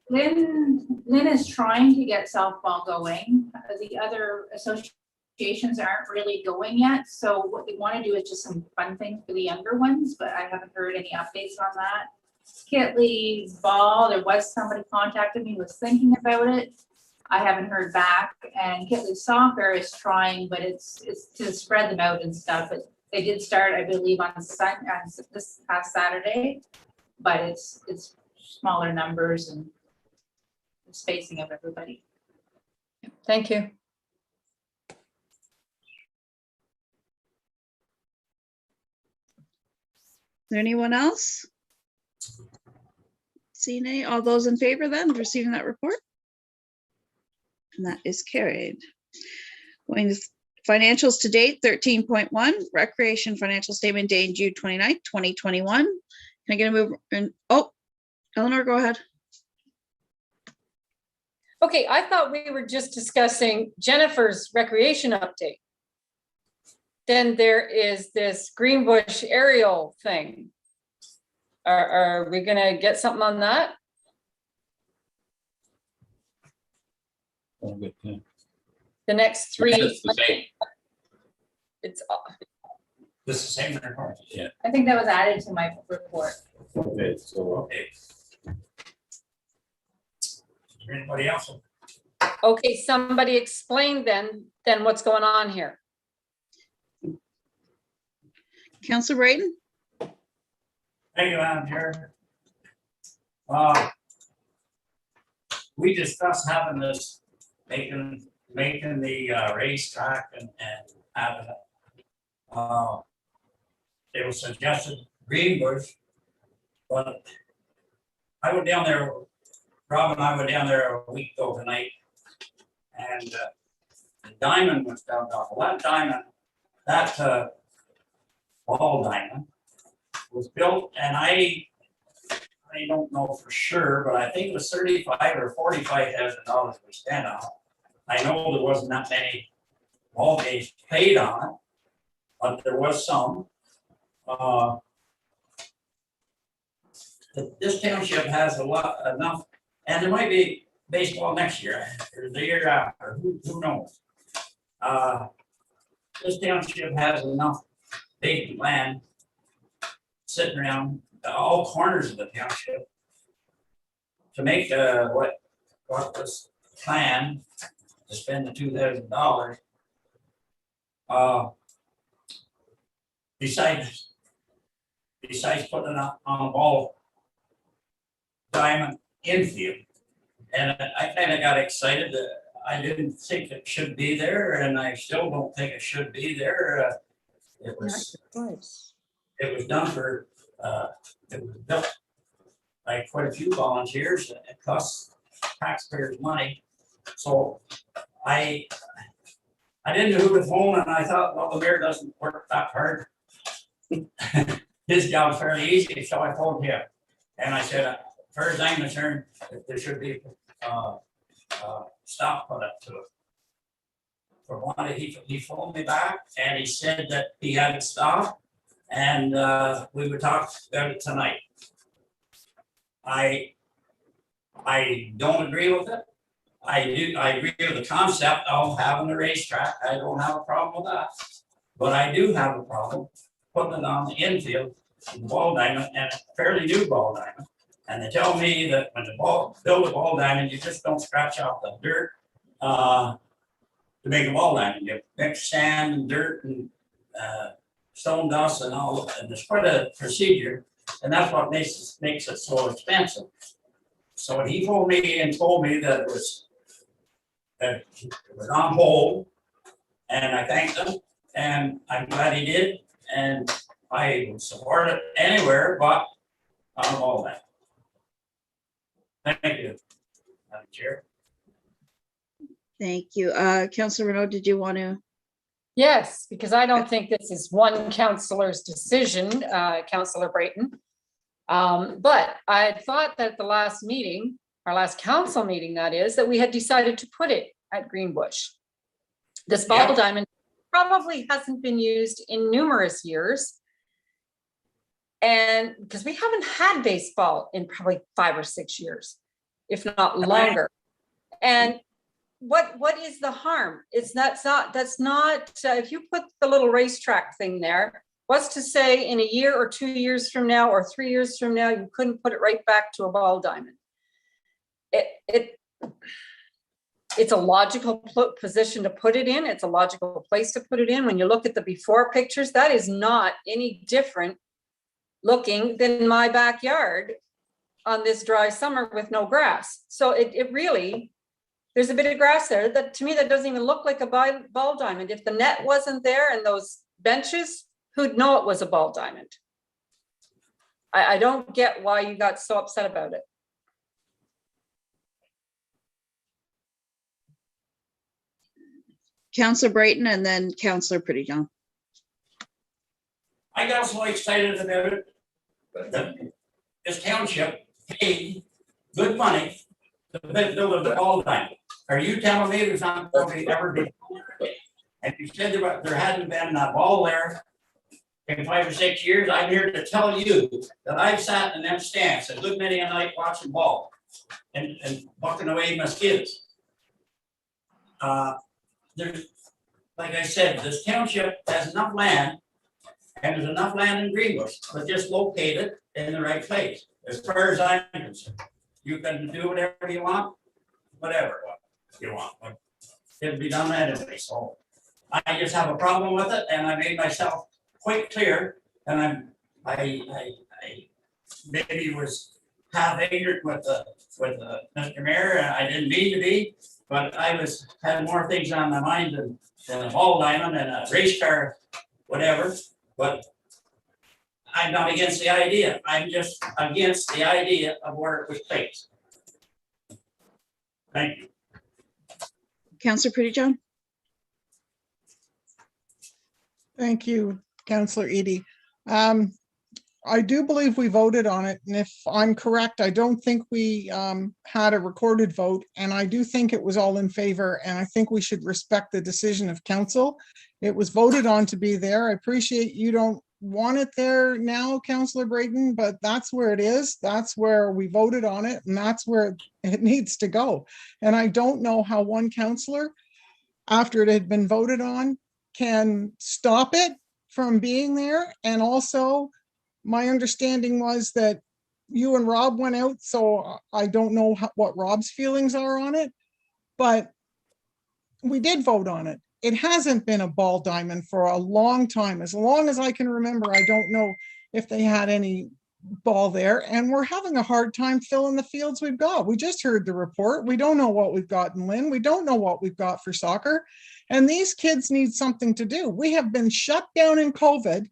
Lynn is trying to get softball going. The other associations aren't really going yet, so what we want to do is just some fun things for the younger ones, but I haven't heard any updates on that. Kitley ball, there was somebody contacted me, was thinking about it. I haven't heard back, and Kitley soccer is trying, but it's to spread them out and stuff. But they did start, I believe, on this past Saturday, but it's smaller numbers and the spacing of everybody. Thank you. Is there anyone else? Seeing any, all those in favor then of receiving that report? And that is carried. Going to financials to date, 13.1, recreation financial statement dated June 29th, 2021. Can I get a move in? Oh, Eleanor, go ahead. Okay, I thought we were just discussing Jennifer's recreation update. Then there is this Greenbush aerial thing. Are we gonna get something on that? Oh, good, yeah. The next three, It's the same. it's, This is the same report. Yeah. I think that was added to my report. Okay, so Okay. Is there anybody else? okay, somebody explain then what's going on here. Councilor Brayton? Thank you, Madam Chair. We discussed having this, making the racetrack and having it. It was suggested Greenbush, but I went down there, Rob and I went down there a week ago tonight, and the diamond was down off. Well, that diamond, that ball diamond was built, and I don't know for sure, but I think it was $35,000 or $45,000 we spent on it. I know there wasn't that many ball games paid on it, but there was some. This township has enough, and there might be baseball next year or the year after, who knows? This township has enough vacant land sitting around all corners of the township to make what was planned to spend the $2,000. Besides putting it on a diamond infield. And I kind of got excited that I didn't think it should be there, and I still don't think it should be there. It was done for, it was built by quite a few volunteers, and it costs taxpayers money. So I didn't know who to phone, and I thought, well, the mayor doesn't work that hard. His job's fairly easy, so I phoned him. And I said, as far as I'm concerned, there should be stop put up to it. For one, he phoned me back and he said that he had it stopped, and we would talk about it tonight. I don't agree with it. I agree with the concept of having a racetrack. I don't have a problem with that. But I do have a problem putting it on the infield, the ball diamond, and a fairly new ball diamond. And they tell me that when the build a ball diamond, you just don't scratch off the dirt to make a ball diamond. You mix sand and dirt and stone dust and all, and there's quite a procedure, and that's what makes it so expensive. So when he phoned me and told me that it was on hold, and I thanked him, and I'm glad he did, and I would support it anywhere but on a ball diamond. Thank you, Madam Chair. Thank you. Councillor Renaud, did you want to? Yes, because I don't think this is one councillor's decision, Councillor Brayton. But I had thought that the last meeting, our last council meeting, that is, that we had decided to put it at Greenbush. This ball diamond probably hasn't been used in numerous years. And because we haven't had baseball in probably 5 or 6 years, if not longer. And what is the harm? That's not, if you put the little racetrack thing there, what's to say in a year or 2 years from now or 3 years from now, you couldn't put it right back to a ball diamond? It's a logical position to put it in. It's a logical place to put it in. When you look at the before pictures, that is not any different looking than my backyard on this dry summer with no grass. So it really, there's a bit of grass there that, to me, that doesn't even look like a ball diamond. If the net wasn't there and those benches, who'd know it was a ball diamond? I don't get why you got so upset about it. Councillor Brayton and then Councillor Prettyjohn. I got so excited about it, that this township paid good money to build a ball diamond. Are you telling me there's not going to ever be? And you said there hadn't been a ball there in 5 or 6 years. I'm here to tell you that I've sat in them stands a good many a night watching ball and bucking away mosquitoes. There's, like I said, this township has enough land, and there's enough land in Greenbush, but just locate it in the right place. As far as I'm concerned, you can do whatever you want, whatever you want, but it'll be done anyway. So I just have a problem with it, and I made myself quite clear, and I maybe was half ignorant with Mr. Mayor, and I didn't mean to be, but I had more things on my mind than a ball diamond and a race car, whatever. But I'm not against the idea. I'm just against the idea of where it was placed. Thank you. Councillor Prettyjohn. Thank you, Councillor Edie. I do believe we voted on it, and if I'm correct, I don't think we had a recorded vote, and I do think it was all in favor, and I think we should respect the decision of council. It was voted on to be there. I appreciate you don't want it there now, Councillor Brayton, but that's where it is. That's where we voted on it, and that's where it needs to go. And I don't know how one councillor, after it had been voted on, can stop it from being there. And also, my understanding was that you and Rob went out, so I don't know what Rob's feelings are on it, but we did vote on it. It hasn't been a ball diamond for a long time. As long as I can remember, I don't know if they had any ball there, and we're having a hard time filling the fields we've got. We just heard the report. We don't know what we've got in Lynn. We don't know what we've got for soccer. And these kids need something to do. We have been shut down in COVID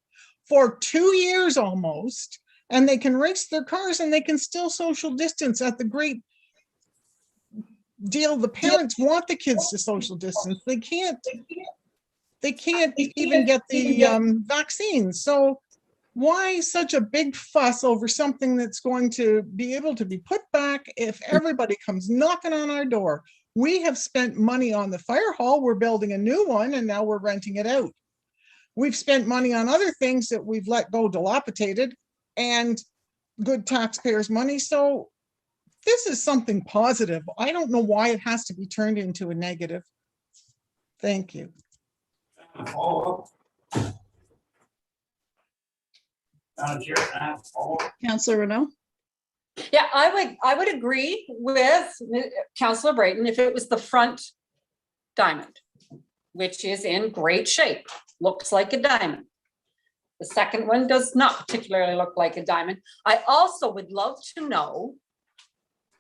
for 2 years almost, and they can race their cars and they can still social distance at the great deal. The parents want the kids to social distance. They can't even get the vaccines. So why such a big fuss over something that's going to be able to be put back if everybody comes knocking on our door? We have spent money on the fire hall. We're building a new one and now we're renting it out. We've spent money on other things that we've let go dilapidated and good taxpayers' money. So this is something positive. I don't know why it has to be turned into a negative. Thank you. Counselor Renault? Yeah, I would agree with Councillor Brayton if it was the front diamond, which is in great shape, looks like a diamond. The second one does not particularly look like a diamond. I also would love to know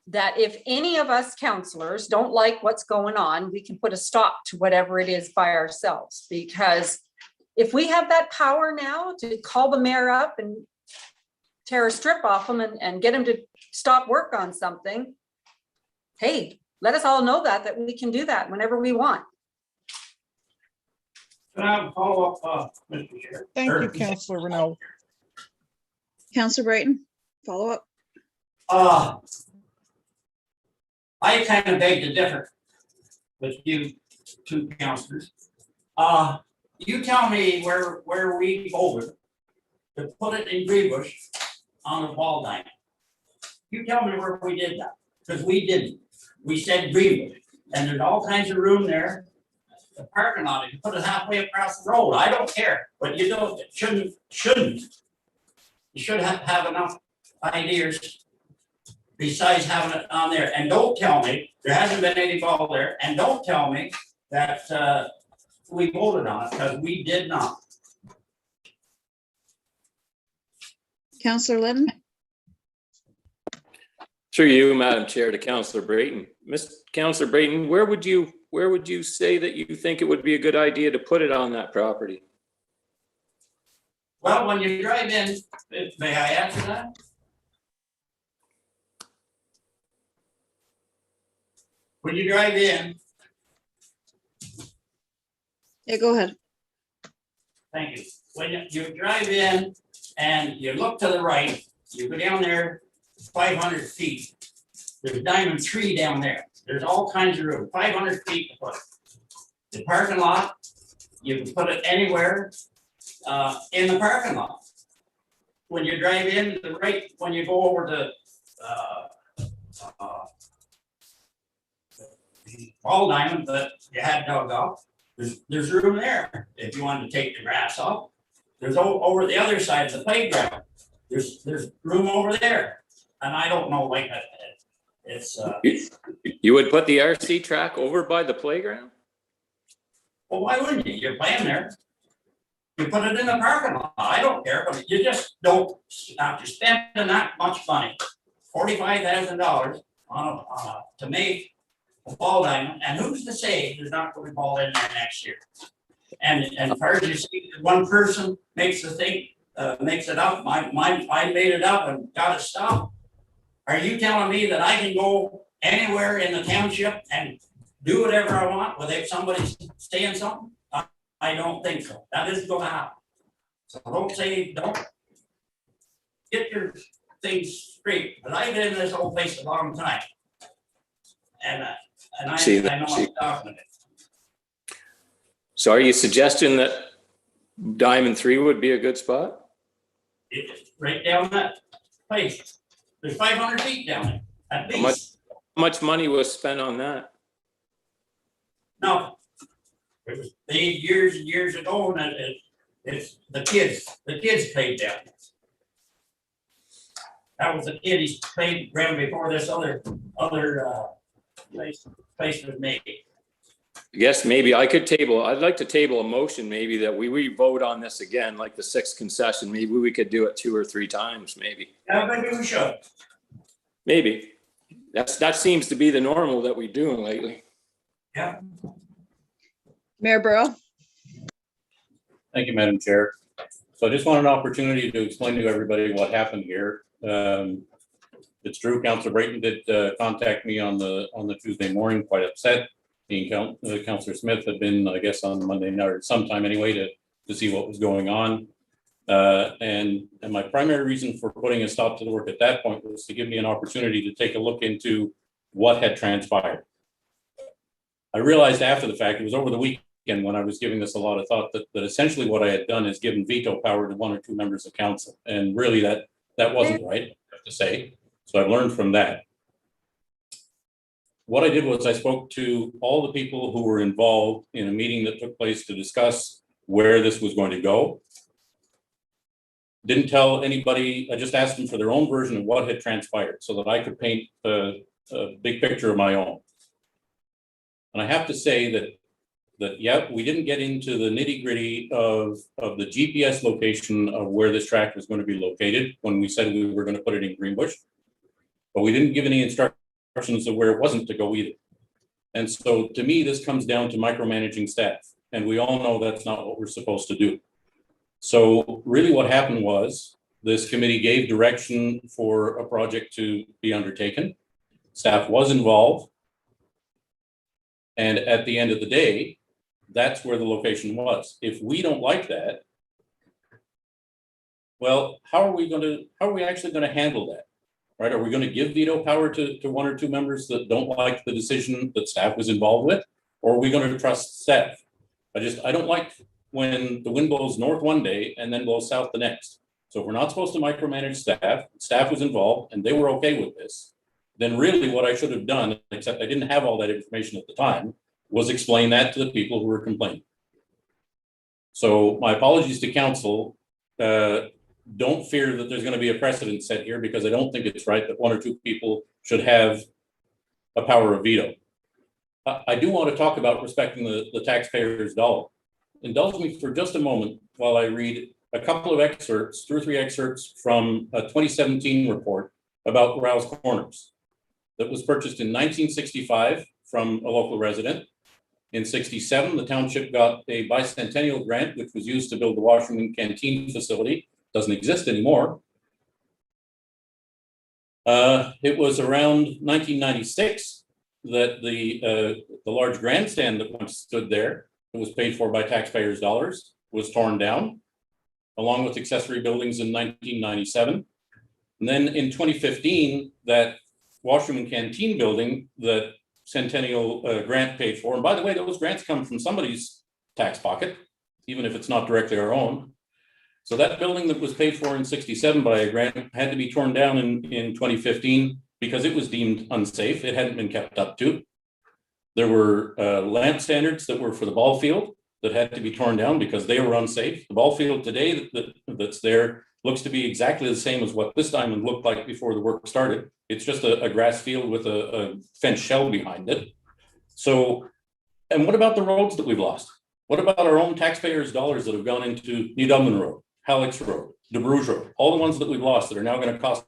that if any of us councillors don't like what's going on, we can put a stop to whatever it is by ourselves. Because if we have that power now to call the mayor up and tear a strip off him and get him to stop work on something, hey, let us all know that we can do that whenever we want. Can I have a follow-up, Mr. Chair? Thank you, Councillor Renault. Counselor Brayton, follow up? I kind of beg to differ with you two councillors. You tell me where we voted to put it in Greenbush on the ball diamond. You tell me where we did that, because we didn't. We said Greenbush, and there's all kinds of room there. The parking lot, you put it halfway across the road. I don't care, but you don't, it shouldn't. You should have enough ideas besides having it on there. And don't tell me there hasn't been any ball there, and don't tell me that we voted on it, because we did not. Counselor Lennon? Through you, Madam Chair, to Councillor Brayton. Councillor Brayton, where would you say that you think it would be a good idea to put it on that property? Well, when you drive in, may I answer that? When you drive in, Yeah, go ahead. thank you. When you drive in and you look to the right, you go down there 500 feet. There's diamond tree down there. There's all kinds of room, 500 feet to put it. The parking lot, you can put it anywhere in the parking lot. When you drive in to the right, when you go over to the ball diamond that you had dug up, there's room there if you wanted to take the grass off. There's over the other side of the playground. There's room over there, and I don't know, like it's. You would put the RC track over by the playground? Well, why wouldn't you? You're playing there. You put it in the parking lot. I don't care, but you just don't, after spending that much money, $45,000 to make a ball diamond, and who's to say there's not going to be ball in there next year? And as far as you see, one person makes the thing, makes it up. I made it up and got it stopped. Are you telling me that I can go anywhere in the township and do whatever I want without somebody saying something? I don't think so. That isn't going to happen. So don't get your things straight. But I've been in this whole place a long time, and I know what I'm talking about. So are you suggesting that Diamond 3 would be a good spot? It's right down that place. There's 500 feet down there, at least. How much money was spent on that? No. It was made years and years ago, and it's the kids played down there. That was the kid, he played ground before this other place was made. I guess maybe I'd like to table a motion maybe that we vote on this again, like the 6th concession. Maybe we could do it 2 or 3 times, maybe. Yeah, maybe we should. Maybe. That seems to be the normal that we're doing lately. Yeah. Mayor Burrow. Thank you, Madam Chair. So I just want an opportunity to explain to everybody what happened here. It's true, Councillor Brayton did contact me on the Tuesday morning, quite upset. Councillor Smith had been, I guess, on Monday night or sometime anyway to see what was going on. And my primary reason for putting a stop to the work at that point was to give me an opportunity to take a look into what had transpired. I realized after the fact, it was over the weekend when I was giving this a lot of thought, that essentially what I had done is given veto power to 1 or 2 members of council. And really that wasn't right, I have to say. So I've learned from that. What I did was I spoke to all the people who were involved in a meeting that took place to discuss where this was going to go. Didn't tell anybody, I just asked them for their own version of what had transpired so that I could paint a big picture of my own. And I have to say that yeah, we didn't get into the nitty gritty of the GPS location of where this track was going to be located when we said we were going to put it in Greenbush, but we didn't give any instructions of where it wasn't to go either. And so to me, this comes down to micromanaging staff. And we all know that's not what we're supposed to do. So really what happened was this committee gave direction for a project to be undertaken. Staff was involved. And at the end of the day, that's where the location was. If we don't like that, well, how are we actually going to handle that? Right? Are we going to give veto power to 1 or 2 members that don't like the decision that staff was involved with? Or are we going to trust staff? I don't like when the wind blows north one day and then blows south the next. So if we're not supposed to micromanage staff was involved and they were okay with this, then really what I should have done, except I didn't have all that information at the time, was explain that to the people who were complaining. So my apologies to council. Don't fear that there's going to be a precedent set here, because I don't think it's right that 1 or 2 people should have a power of veto. I do want to talk about respecting the taxpayer's dollar. Indulge me for just a moment while I read a couple of excerpts, 2 or 3 excerpts from a 2017 report about Rouse Corners that was purchased in 1965 from a local resident. In 67, the township got a bicentennial grant, which was used to build the washroom canteen facility. Doesn't exist anymore. It was around 1996 that the large grandstand that once stood there, that was paid for by taxpayers' dollars, was torn down, along with accessory buildings in 1997. And then in 2015, that washroom and canteen building that Centennial grant paid for, and by the way, those grants come from somebody's tax pocket, even if it's not directly our own. So that building that was paid for in 67 by a grant had to be torn down in 2015 because it was deemed unsafe. It hadn't been kept up to. There were lamp standards that were for the ball field that had to be torn down because they were unsafe. The ball field today that's there looks to be exactly the same as what this diamond looked like before the work started. It's just a grass field with a fenced shell behind it. So, and what about the roads that we've lost? What about our own taxpayers' dollars that have gone into New Dublin Road, Halleck's Road, De Bruges Road, all the ones that we've lost that are now going to cost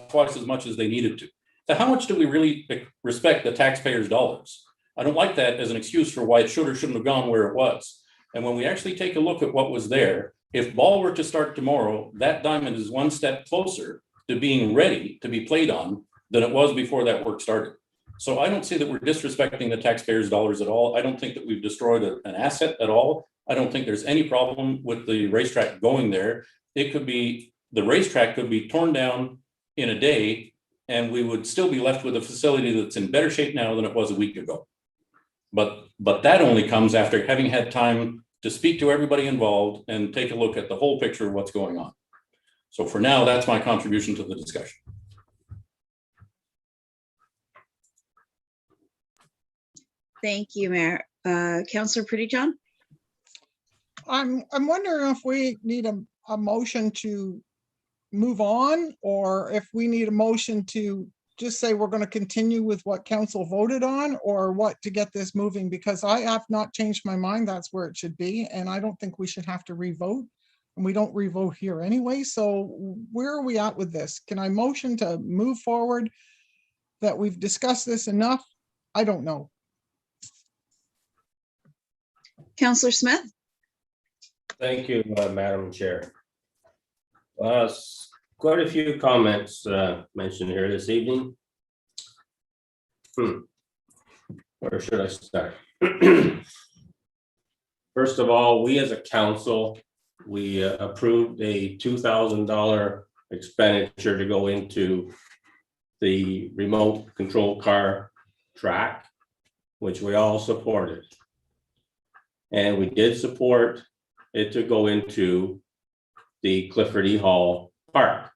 twice as much as they needed to? So how much do we really respect the taxpayers' dollars? I don't like that as an excuse for why it should or shouldn't have gone where it was. And when we actually take a look at what was there, if ball were to start tomorrow, that diamond is 1 step closer to being ready to be played on than it was before that work started. So I don't see that we're disrespecting the taxpayers' dollars at all. I don't think that we've destroyed an asset at all. I don't think there's any problem with the racetrack going there. It could be, the racetrack could be torn down in a day and we would still be left with a facility that's in better shape now than it was a week ago. But that only comes after having had time to speak to everybody involved and take a look at the whole picture of what's going on. So for now, that's my contribution to the discussion. Thank you, Mayor. Councillor Prettyjohn? I'm wondering if we need a motion to move on, or if we need a motion to just say we're going to continue with what council voted on, or what to get this moving? Because I have not changed my mind. That's where it should be. And I don't think we should have to revote. And we don't revote here anyway. So where are we at with this? Can I motion to move forward? That we've discussed this enough? I don't know. Counselor Smith? Thank you, Madam Chair. Quite a few comments mentioned here this evening. Where should I start? First of all, we as a council, we approved a $2,000 expenditure to go into the remote control car track, which we all supported. And we did support it to go into the Clifford E. Hall Park.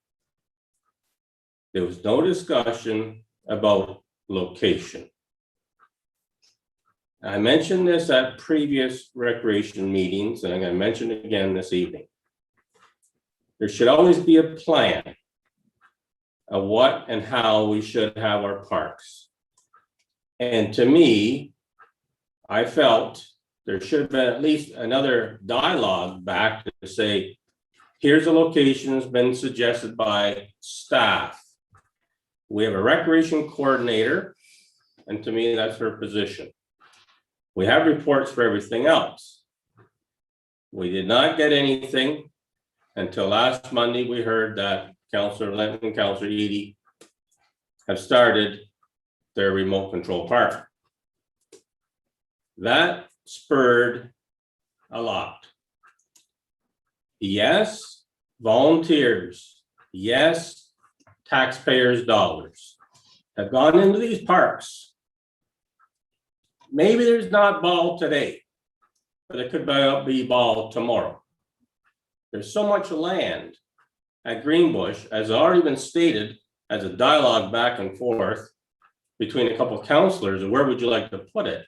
There was no discussion about location. I mentioned this at previous recreation meetings, and I'm going to mention it again this evening. There should always be a plan of what and how we should have our parks. And to me, I felt there should have been at least another dialogue back to say, here's a location that's been suggested by staff. We have a recreation coordinator, and to me, that's her position. We have reports for everything else. We did not get anything until last Monday. We heard that Councillor Linton and Councillor Eady have started their remote control park. That spurred a lot. Yes, volunteers. Yes, taxpayers' dollars have gone into these parks. Maybe there's not ball today, but it could be ball tomorrow. There's so much land at Greenbush, as already been stated, as a dialogue back and forth between a couple of councillors, and where would you like to put it?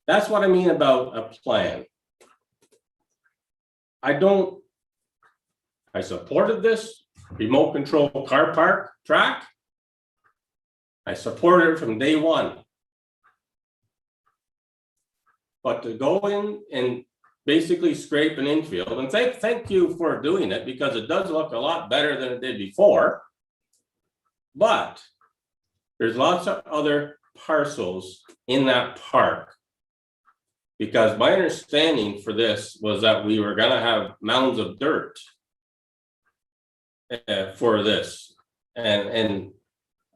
That's what I mean about a plan. I supported this remote control car park track. I supported it from day one. But to go in and basically scrape an infield, and thank you for doing it, because it does look a lot better than it did before. But there's lots of other parcels in that park. Because my understanding for this was that we were gonna have mounds of dirt for this. And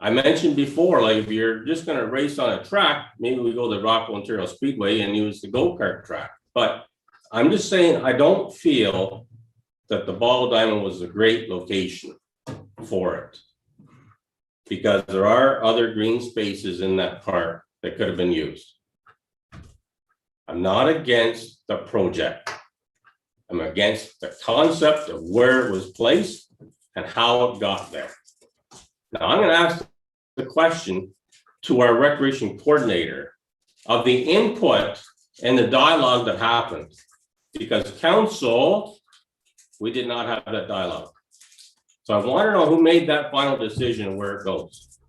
I mentioned before, like, if you're just gonna race on a track, maybe we go to Rockwell Ontario Speedway and use the go-kart track. But I'm just saying, I don't feel that the ball diamond was a great location for it. Because there are other green spaces in that park that could have been used. I'm not against the project. I'm against the concept of where it was placed and how it got there. Now, I'm going to ask the question to our recreation coordinator of the input and the dialogue that happened. Because council, we did not have that dialogue. So I want to know who made that final decision and where it goes.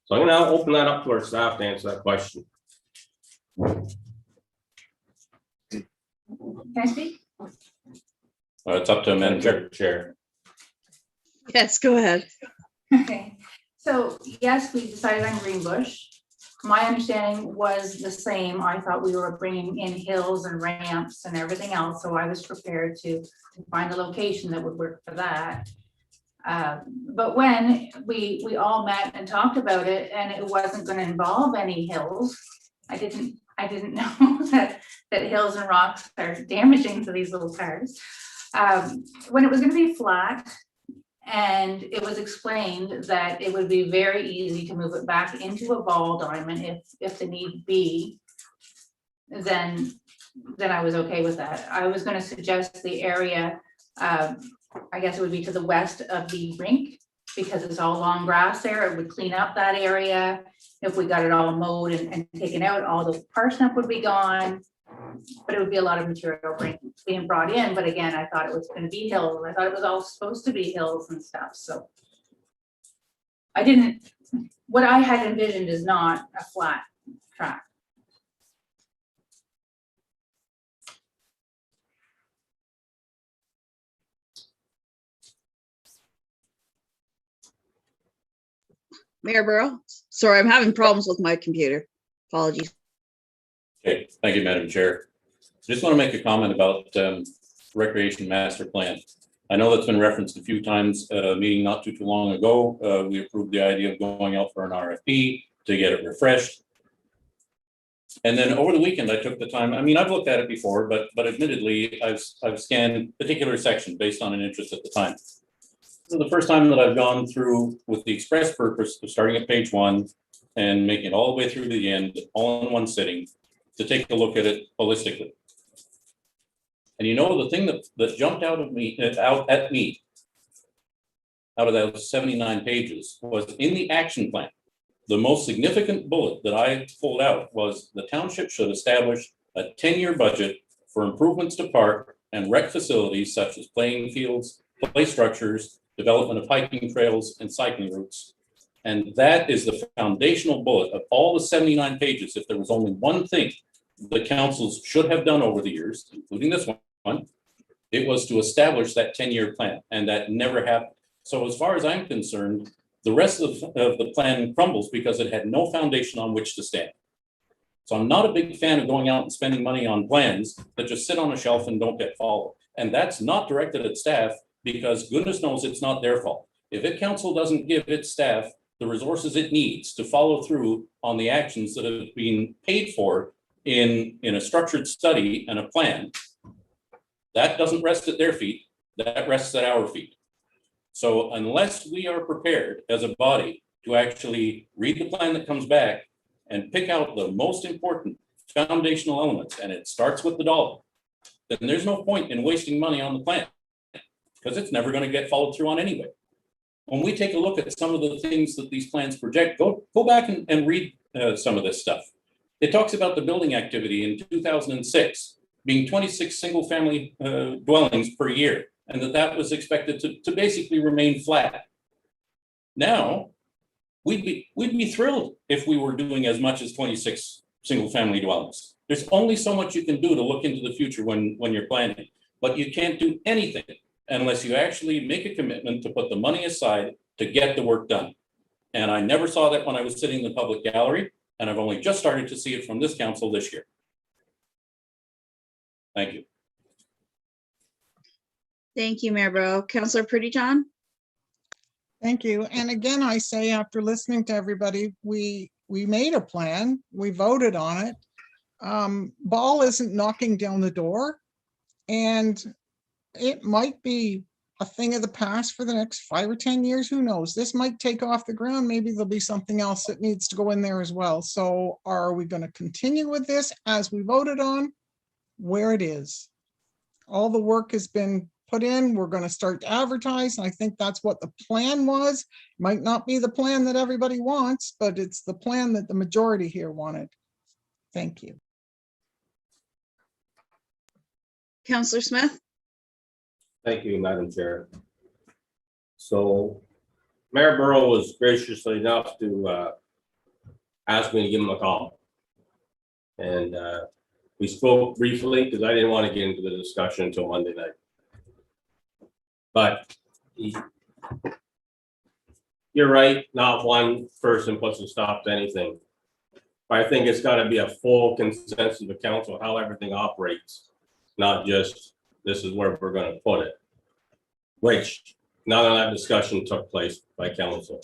So I'm going to open that up to our staff to answer that question. Can I speak? It's up to Madam Chair. Yes, go ahead. Okay, so yes, we decided on Greenbush. My understanding was the same. I thought we were bringing in hills and ramps and everything else, so I was prepared to find a location that would work for that. But when we all met and talked about it, and it wasn't going to involve any hills, I didn't know that hills and rocks are damaging to these little cars. When it was going to be flat, and it was explained that it would be very easy to move it back into a ball diamond if the need be, then I was okay with that. I was going to suggest the area, I guess it would be to the west of the rink, because it's all long grass there. It would clean up that area. If we got it all mowed and taken out, all the parsnip would be gone. But it would be a lot of material being brought in. But again, I thought it was going to be hills. I thought it was all supposed to be hills and stuff. So I didn't what I had envisioned is not a flat track. Mayor Burrow, sorry, I'm having problems with my computer. Apologies. Okay, thank you, Madam Chair. Just want to make a comment about Recreation Master Plan. I know that's been referenced a few times at a meeting not too long ago. We approved the idea of going out for an RFP to get it refreshed. And then over the weekend, I took the time, I mean, I've looked at it before, but admittedly, I've scanned particular sections based on an interest at the time. This is the first time that I've gone through with the express purpose of starting at page 1 and making it all the way through to the end, all in one sitting, to take a look at it holistically. And you know, the thing that jumped out at me, out of those 79 pages, was in the action plan. The most significant bullet that I pulled out was the township should establish a 10-year budget for improvements to park and rec facilities such as playing fields, play structures, development of hiking trails and cycling routes. And that is the foundational bullet of all the 79 pages. If there was only one thing the councils should have done over the years, including this one, it was to establish that 10-year plan, and that never happened. So as far as I'm concerned, the rest of the plan crumbles because it had no foundation on which to stand. So I'm not a big fan of going out and spending money on plans that just sit on a shelf and don't get followed. And that's not directed at staff, because goodness knows it's not their fault. If a council doesn't give its staff the resources it needs to follow through on the actions that have been paid for in a structured study and a plan, that doesn't rest at their feet, that rests at our feet. So unless we are prepared as a body to actually read the plan that comes back and pick out the most important foundational elements, and it starts with the dollar, then there's no point in wasting money on the plan, because it's never going to get followed through on anyway. When we take a look at some of the things that these plans project, go back and read some of this stuff. It talks about the building activity in 2006 being 26 single family dwellings per year, and that was expected to basically remain flat. Now, we'd be thrilled if we were doing as much as 26 single family dwellings. There's only so much you can do to look into the future when you're planning, but you can't do anything unless you actually make a commitment to put the money aside to get the work done. And I never saw that when I was sitting in the public gallery, and I've only just started to see it from this council this year. Thank you. Thank you, Mayor Burrow. Councillor Prettyjohn? Thank you. And again, I say, after listening to everybody, we made a plan, we voted on it. Ball isn't knocking down the door, and it might be a thing of the past for the next 5 or 10 years. Who knows? This might take off the ground. Maybe there'll be something else that needs to go in there as well. So are we going to continue with this as we voted on? Where it is. All the work has been put in. We're going to start to advertise. I think that's what the plan was. Might not be the plan that everybody wants, but it's the plan that the majority here wanted. Thank you. Councillor Smith? Thank you, Madam Chair. So Mayor Burrow was graciously enough to ask me to give him a call. And we spoke briefly because I didn't want to get into the discussion until Monday night. But you're right, not one person puts a stop to anything. But I think it's got to be a full consensus of the council how everything operates, not just this is where we're going to put it, which none of that discussion took place by council.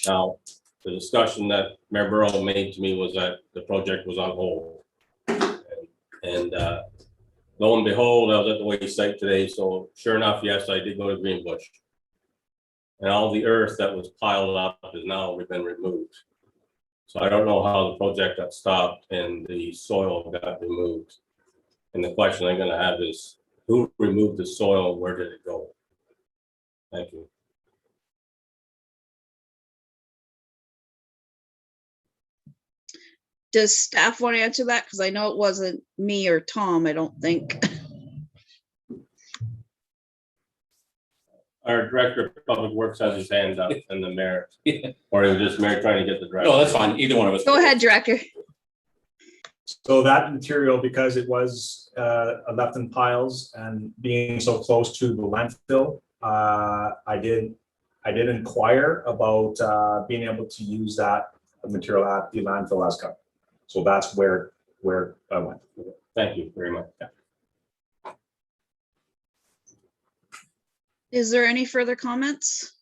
Now, the discussion that Mayor Burrow made to me was that the project was on hold. And lo and behold, I was at the waste site today. So sure enough, yes, I did go to Greenbush. And all the earth that was piled up has now been removed. So I don't know how the project got stopped and the soil got removed. And the question I'm going to have is, who removed the soil? Where did it go? Thank you. Does staff want to answer that? Because I know it wasn't me or Tom, I don't think. Our Director of Public Works has his hand up and the mayor, or it was just mayor trying to get the director. No, that's fine. Either one of us. Go ahead, Director. So that material, because it was left in piles and being so close to the landfill, I did inquire about being able to use that material at the landfill as cut. So that's where I went. Thank you very much. Is there any further comments?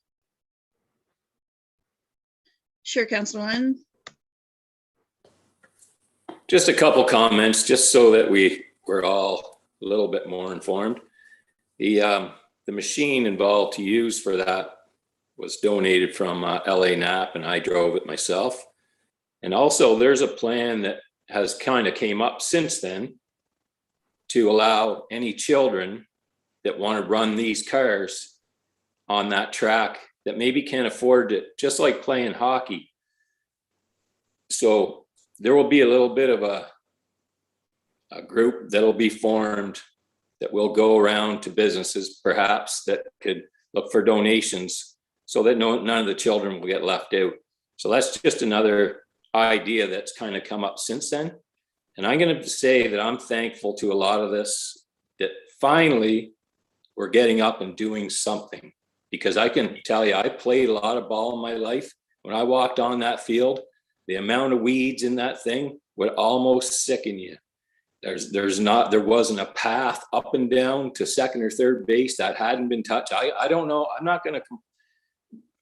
Sure, Councilor Lynn. Just a couple comments, just so that we're all a little bit more informed. The machine involved to use for that was donated from LA Nap, and I drove it myself. And also there's a plan that has kind of came up since then to allow any children that want to run these cars on that track that maybe can't afford it, just like playing hockey. So there will be a little bit of a group that'll be formed that will go around to businesses perhaps that could look for donations so that none of the children will get left out. So that's just another idea that's kind of come up since then. And I'm going to say that I'm thankful to a lot of this, that finally we're getting up and doing something, because I can tell you, I played a lot of ball in my life. When I walked on that field, the amount of weeds in that thing would almost sicken you. There wasn't a path up and down to second or third base that hadn't been touched. I don't know. I'm not going to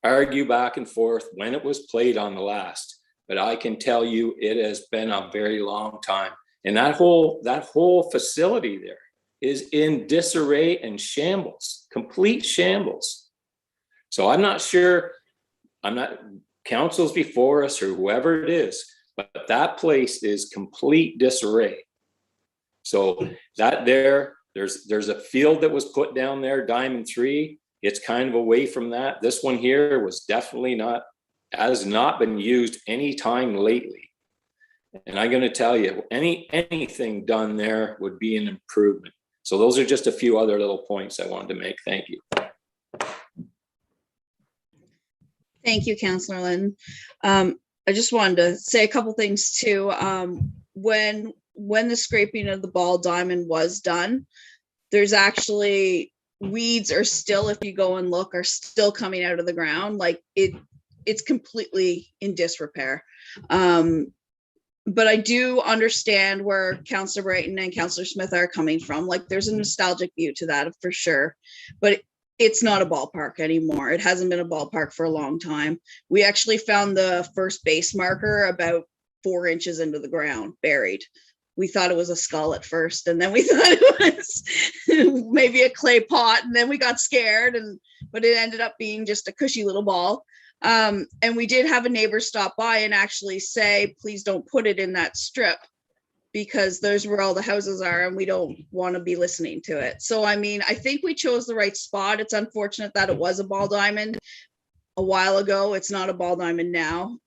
argue back and forth when it was played on the last, but I can tell you it has been a very long time. And that whole facility there is in disarray and shambles, complete shambles. So I'm not sure, councils before us or whoever it is, but that place is complete disarray. So that there's a field that was put down there, Diamond 3. It's kind of away from that. This one here was definitely has not been used any time lately. And I'm going to tell you, anything done there would be an improvement. So those are just a few other little points I wanted to make. Thank you. Thank you, Councilor Lynn. I just wanted to say a couple things too. When the scraping of the ball diamond was done, there's actually weeds are still, if you go and look, are still coming out of the ground. Like it's completely in disrepair. But I do understand where Councilor Brayton and Councilor Smith are coming from. Like there's a nostalgic view to that for sure, but it's not a ballpark anymore. It hasn't been a ballpark for a long time. We actually found the first base marker about 4 inches into the ground, buried. We thought it was a skull at first, and then we thought it was maybe a clay pot, and then we got scared, but it ended up being just a cushy little ball. And we did have a neighbor stop by and actually say, please don't put it in that strip, because there's where all the houses are and we don't want to be listening to it. So, I mean, I think we chose the right spot. It's unfortunate that it was a ball diamond a while ago. It's not a ball diamond now.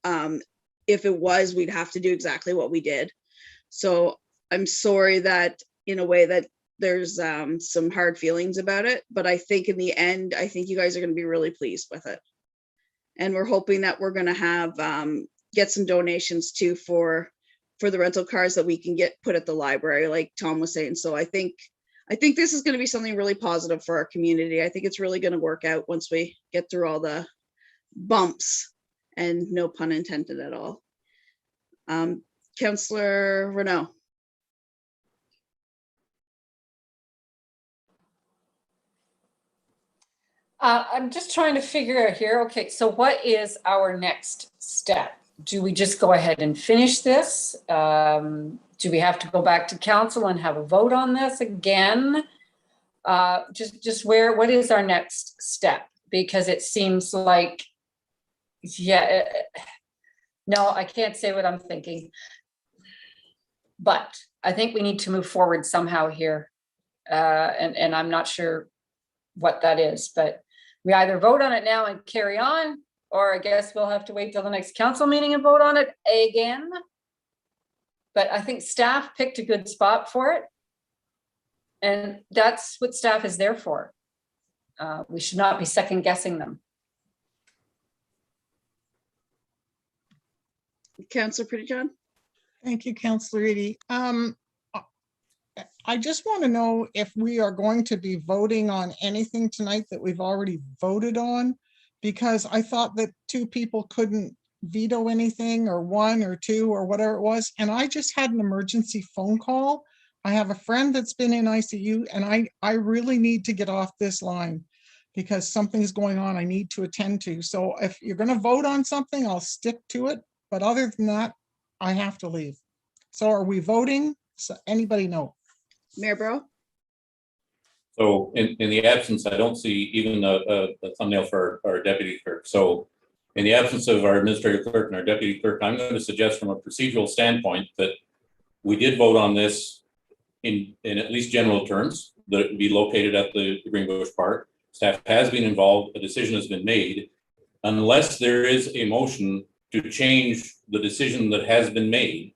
If it was, we'd have to do exactly what we did. So I'm sorry that in a way that there's some hard feelings about it, but I think in the end, I think you guys are going to be really pleased with it. And we're hoping that we're going to have get some donations too for the rental cars that we can get put at the library, like Tom was saying. So I think this is going to be something really positive for our community. I think it's really going to work out once we get through all the bumps, and no pun intended at all. Councillor Renaud. I'm just trying to figure out here. Okay, so what is our next step? Do we just go ahead and finish this? Do we have to go back to council and have a vote on this again? What is our next step? Because it seems like, no, I can't say what I'm thinking. But I think we need to move forward somehow here. And I'm not sure what that is, but we either vote on it now and carry on, or I guess we'll have to wait till the next council meeting and vote on it again. But I think staff picked a good spot for it. And that's what staff is there for. We should not be second guessing them. Councillor Prettyjohn? Thank you, Councillor Edie. I just want to know if we are going to be voting on anything tonight that we've already voted on, because I thought that two people couldn't veto anything, or one or two or whatever it was, and I just had an emergency phone call. I have a friend that's been in ICU, and I really need to get off this line because something's going on I need to attend to. So if you're going to vote on something, I'll stick to it. But other than that, I have to leave. So are we voting? So anybody know? Mayor Bro? So in the absence, I don't see even a thumbnail for our deputy clerk. So in the absence of our administrative clerk and our deputy clerk, I'm going to suggest from a procedural standpoint that we did vote on this in at least general terms, that it would be located at the Greenbush Park. Staff has been involved, a decision has been made. Unless there is a motion to change the decision that has been made,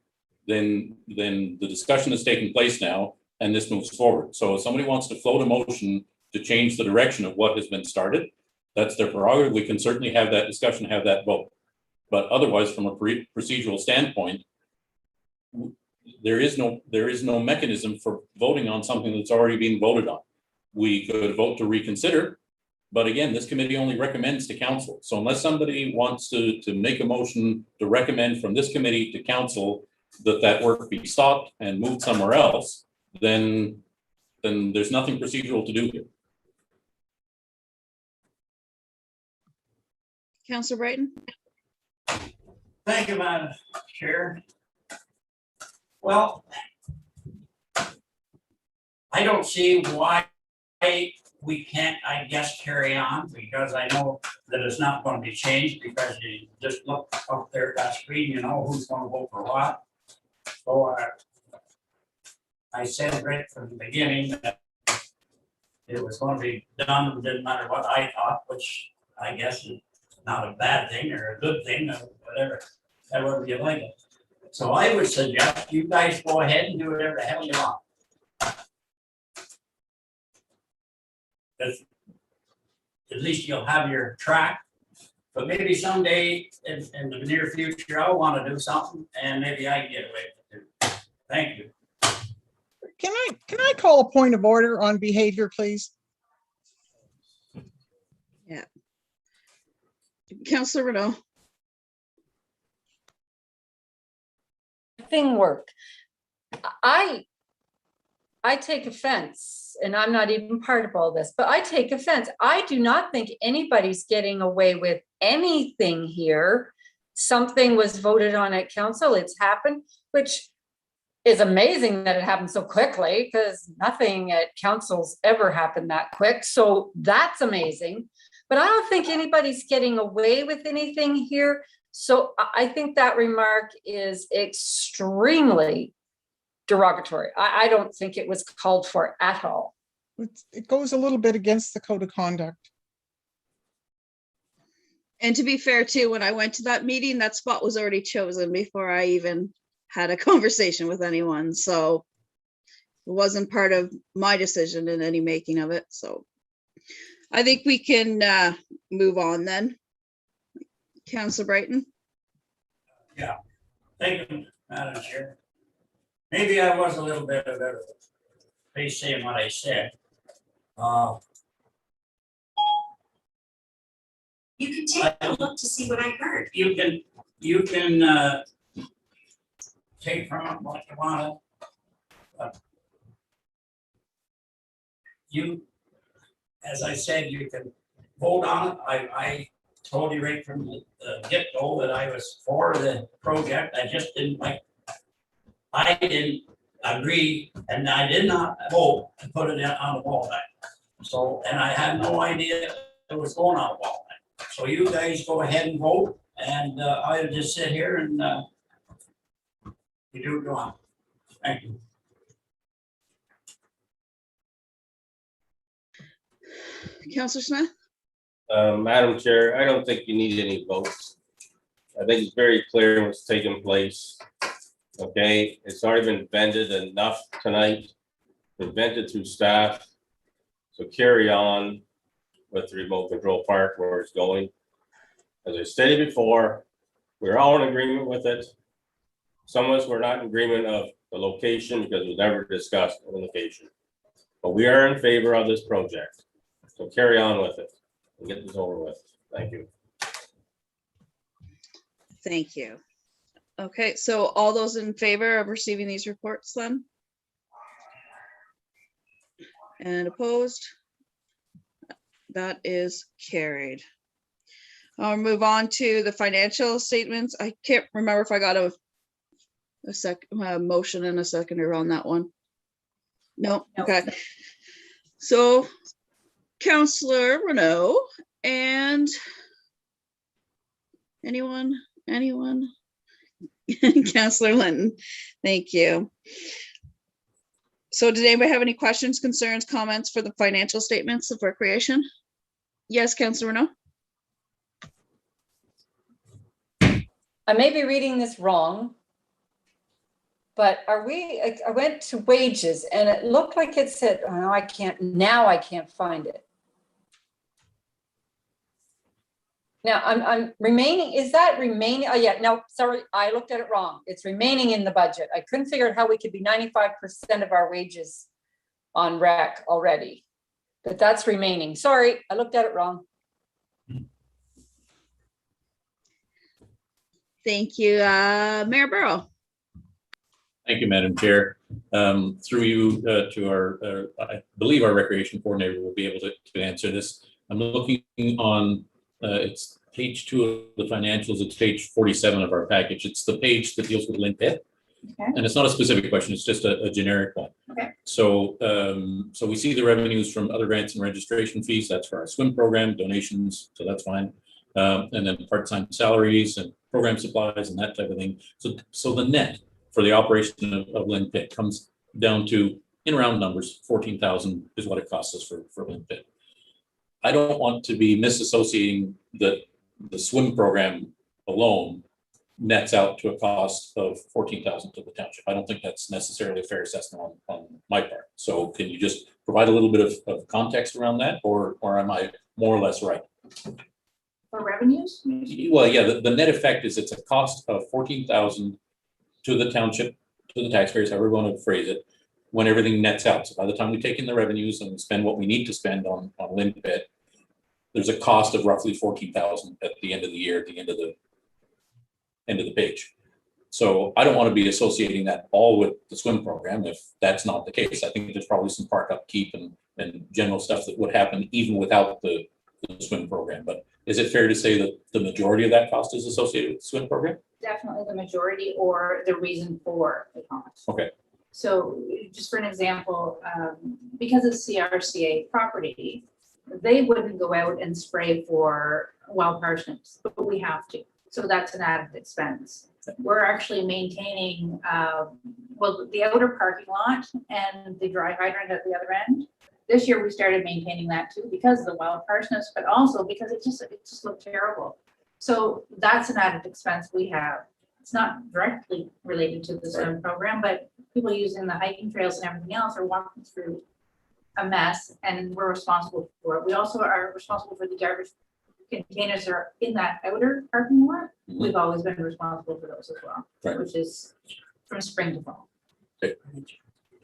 then the discussion is taking place now, and this moves forward. So if somebody wants to float a motion to change the direction of what has been started, that's their prerogative. We can certainly have that discussion, have that vote. But otherwise, from a procedural standpoint, there is no mechanism for voting on something that's already been voted on. We could vote to reconsider, but again, this committee only recommends to council. So unless somebody wants to make a motion to recommend from this committee to council that work be stopped and moved somewhere else, then there's nothing procedural to do here. Councillor Brighton? Thank you, Madam Chair. Well, I don't see why we can't, I guess, carry on, because I know that it's not going to be changed, because you just look up there at that screen, you know who's going to vote for what. So I said right from the beginning that it was going to be done, didn't matter what I thought, which I guess is not a bad thing or a good thing, or whatever, however you like it. So I would suggest you guys go ahead and do whatever the hell you want. At least you'll have your track, but maybe someday in the near future, I'll want to do something, and maybe I can get away with it. Thank you. Can I call a point of order on behavior, please? Yeah. Councillor Renault? Thing work. I take offense, and I'm not even part of all this, but I take offense. I do not think anybody's getting away with anything here. Something was voted on at council, it's happened, which is amazing that it happened so quickly, because nothing at council's ever happened that quick. So that's amazing. But I don't think anybody's getting away with anything here. So I think that remark is extremely derogatory. I don't think it was called for at all. It goes a little bit against the code of conduct. And to be fair too, when I went to that meeting, that spot was already chosen before I even had a conversation with anyone. So it wasn't part of my decision in any making of it. So I think we can move on then. Councillor Brighton? Yeah, thank you, Madam Chair. Maybe I was a little bit of a face saying what I said. You can take a look to see what I heard. You can take from it what you want. You, as I said, you can vote on it. I told you right from the get-go that I was for the project. I just didn't like, I didn't agree, and I did not vote to put it on the wall back. So, and I had no idea it was going on the wall back. So you guys go ahead and vote, and I'll just sit here and you do what you want. Thank you. Councillor Smith? Madam Chair, I don't think you need any votes. I think it's very clear what's taking place. Okay, it's already been vented enough tonight, been vented through staff. So carry on. with the remote control park, where it's going. As I stated before, we're all in agreement with it. Some of us were not in agreement of the location because it was never discussed the location. But we are in favor of this project. So carry on with it and get this over with. Thank you. Thank you. Okay, so all those in favor of receiving these reports then? And opposed? That is carried. I'll move on to the financial statements. I can't remember if I got a motion and a seconder on that one. No, okay. So Counselor Renault and anyone? Counselor Linton, thank you. So did anybody have any questions, concerns, comments for the financial statements of recreation? Yes, Counselor Renault? I may be reading this wrong, but I went to wages and it looked like it said, oh, no, I can't find it. Now I'm remaining, is that remaining? Oh yeah, no, sorry, I looked at it wrong. It's remaining in the budget. I couldn't figure out how we could be 95% of our wages on rec already, but that's remaining. Sorry, I looked at it wrong. Thank you, Mayor Burrow. Thank you, Madam Chair. Through you to our, I believe our recreation coordinator will be able to answer this. I'm looking on, it's page 2 of the financials. It's page 47 of our package. It's the page that deals with Lynn Pitt. Okay. And it's not a specific question, it's just a generic one. Okay. So, so we see the revenues from other grants and registration fees. That's for our swim program, donations, so that's fine. And then part-time salaries and program supplies and that type of thing. So the net for the operation of Lynn Pitt comes down to, in round numbers, 14,000 is what it costs us for Lynn Pitt. I don't want to be misassociating the swim program alone nets out to a cost of 14,000 to the township. I don't think that's necessarily a fair assessment on my part. So can you just provide a little bit of context around that, or am I more or less right? For revenues? Well, yeah, the net effect is it's a cost of 14,000 to the township, to the taxpayers, however we want to phrase it, when everything nets out. So by the time we take in the revenues and spend what we need to spend on Lynn Pitt, there's a cost of roughly 14,000 at the end of the year, at the end of the page. So I don't want to be associating that all with the swim program if that's not the case. I think there's probably some park upkeep and general stuff that would happen even without the swim program. But is it fair to say that the majority of that cost is associated with the swim program? Definitely the majority or the reason for the cost. Okay. So just for an example, because it's CRCA property, they wouldn't go out and spray for wild parsnips, but we have to. So that's an added expense. We're actually maintaining, well, the outer parking lot and the dry hydrant at the other end. This year we started maintaining that too because of the wild parsnips, but also because it just looked terrible. So that's an added expense we have. It's not directly related to the swim program, but people using the hiking trails and everything else are walking through a mess, and we're responsible for it. We also are responsible for the garbage containers that are in that outer parking lot. Mhm. We've always been responsible for those as well, Right. which is from spring to fall.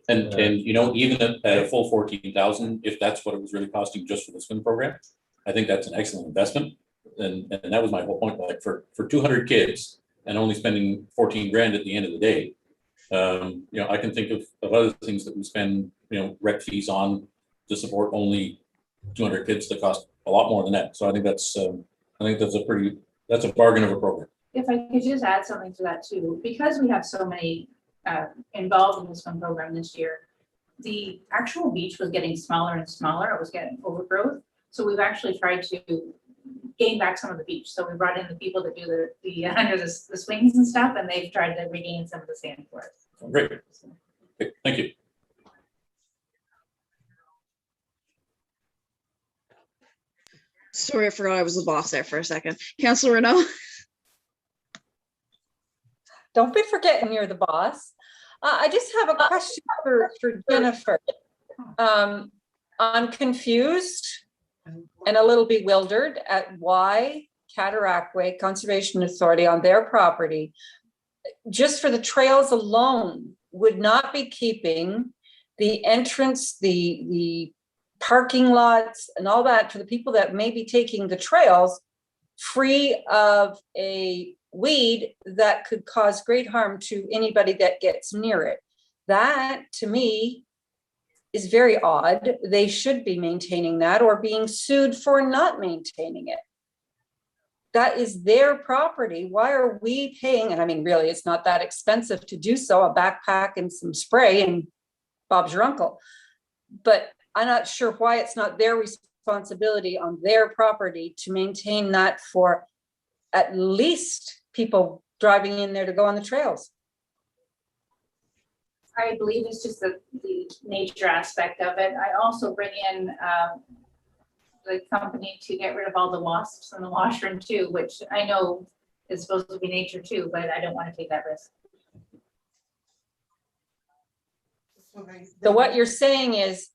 And you know, even at a full 14,000, if that's what it was really costing just for the swim program, I think that's an excellent investment. And that was my whole point, like for 200 kids and only spending 14 grand at the end of the day. You know, I can think of other things that we spend, you know, rec fees on to support only 200 kids that cost a lot more than that. So I think that's a bargain of a program. If I could just add something to that too, because we have so many involved in this swim program this year, the actual beach was getting smaller and smaller. It was getting overgrowth. So we've actually tried to gain back some of the beach. So we brought in the people that do the under the swings and stuff, and they've tried to regain some of the sand for us. Great. Okay, thank you. Sorry, I forgot I was the boss there for a second. Councilor Renault? Don't be forgetting you're the boss. I just have a question for Jennifer. I'm confused. and a little bewildered at why Cataract Way Conservation Authority on their property, just for the trails alone, would not be keeping the entrance, the parking lots and all that for the people that may be taking the trails free of a weed that could cause great harm to anybody that gets near it. That, to me, is very odd. They should be maintaining that or being sued for not maintaining it. That is their property. Why are we paying? And I mean, really, it's not that expensive to do so, a backpack and some spray and Bob's your uncle. But I'm not sure why it's not their responsibility on their property to maintain that for at least people driving in there to go on the trails. I believe it's just the nature aspect of it. I also bring in the company to get rid of all the wasps in the washroom too, which I know is supposed to be nature too, but I don't want to take that risk. So what you're saying is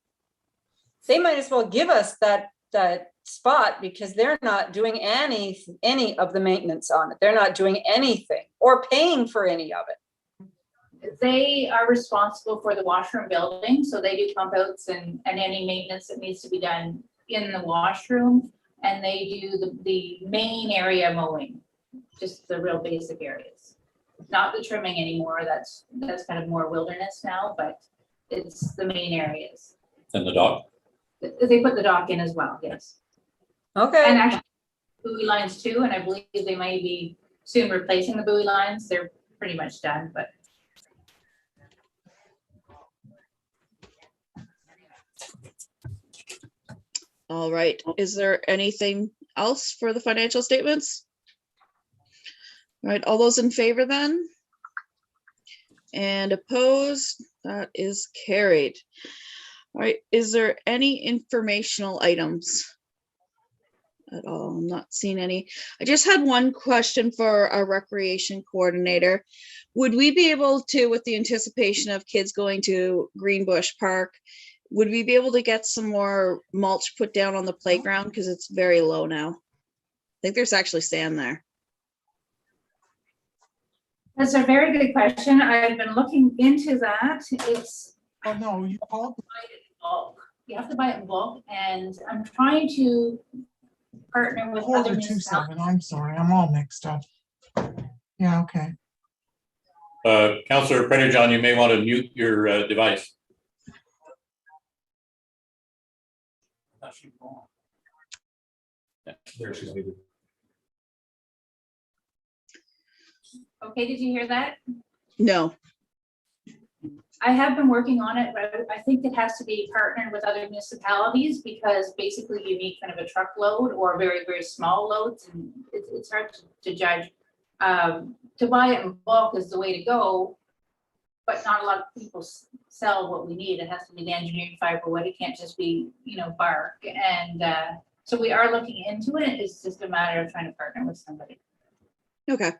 they might as well give us that spot because they're not doing any of the maintenance on it. They're not doing anything or paying for any of it. They are responsible for the washroom building, so they do pump outs and any maintenance that needs to be done in the washroom, and they do the main area mowing, just the real basic areas. Not the trimming anymore, that's kind of more wilderness now, but it's the main areas. And the dock? They put the dock in as well, yes. Okay. And actually buoy lines too, and I believe they may be soon replacing the buoy lines. They're pretty much done, but All right, is there anything else for the financial statements? All right, all those in favor then? And opposed, that is carried. All right, is there any informational items at all? I'm not seeing any. I just had one question for our recreation coordinator. Would we be able to, with the anticipation of kids going to Greenbush Park, would we be able to get some more mulch put down on the playground? Because it's very low now. I think there's actually sand there. that's a very good question. I've been looking into that. It's Oh, no, you called. bulk. You have to buy it in bulk, and I'm trying to partner with other 427, municipalities. I'm sorry, I'm all mixed up. Yeah, okay. Councillor Predajon, you may want to mute your device. There she's muted. Okay, did you hear that? No. I have been working on it, but I think it has to be partnered with other municipalities because basically you need kind of a truckload or very, very small loads, and it's hard to judge. To buy it in bulk is the way to go, but not a lot of people sell what we need. It has to be the engineered fiberwood. It can't just be, bark. And so we are looking into it. It's just a matter of trying to partner with somebody. Okay.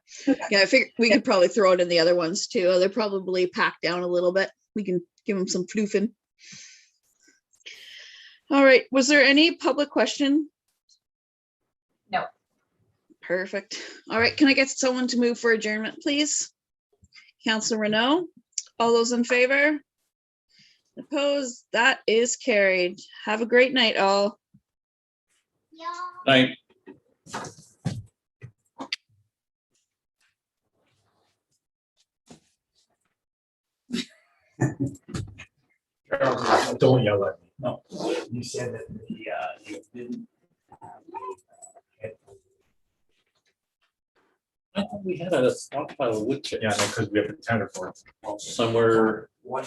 Yeah, I figured we could probably throw it in the other ones too. They're probably packed down a little bit. We can give them some floofing. All right. Was there any public question? No. Perfect. All right. Can I get someone to move for adjournment, please? Councilor Renault. All those in favor? Opposed? That is carried. Have a great night, all. Night. Don't yell at me. No, you said that you didn't. I thought we had a stockpile of wood chips Yeah, because we have a tender for it. somewhere. What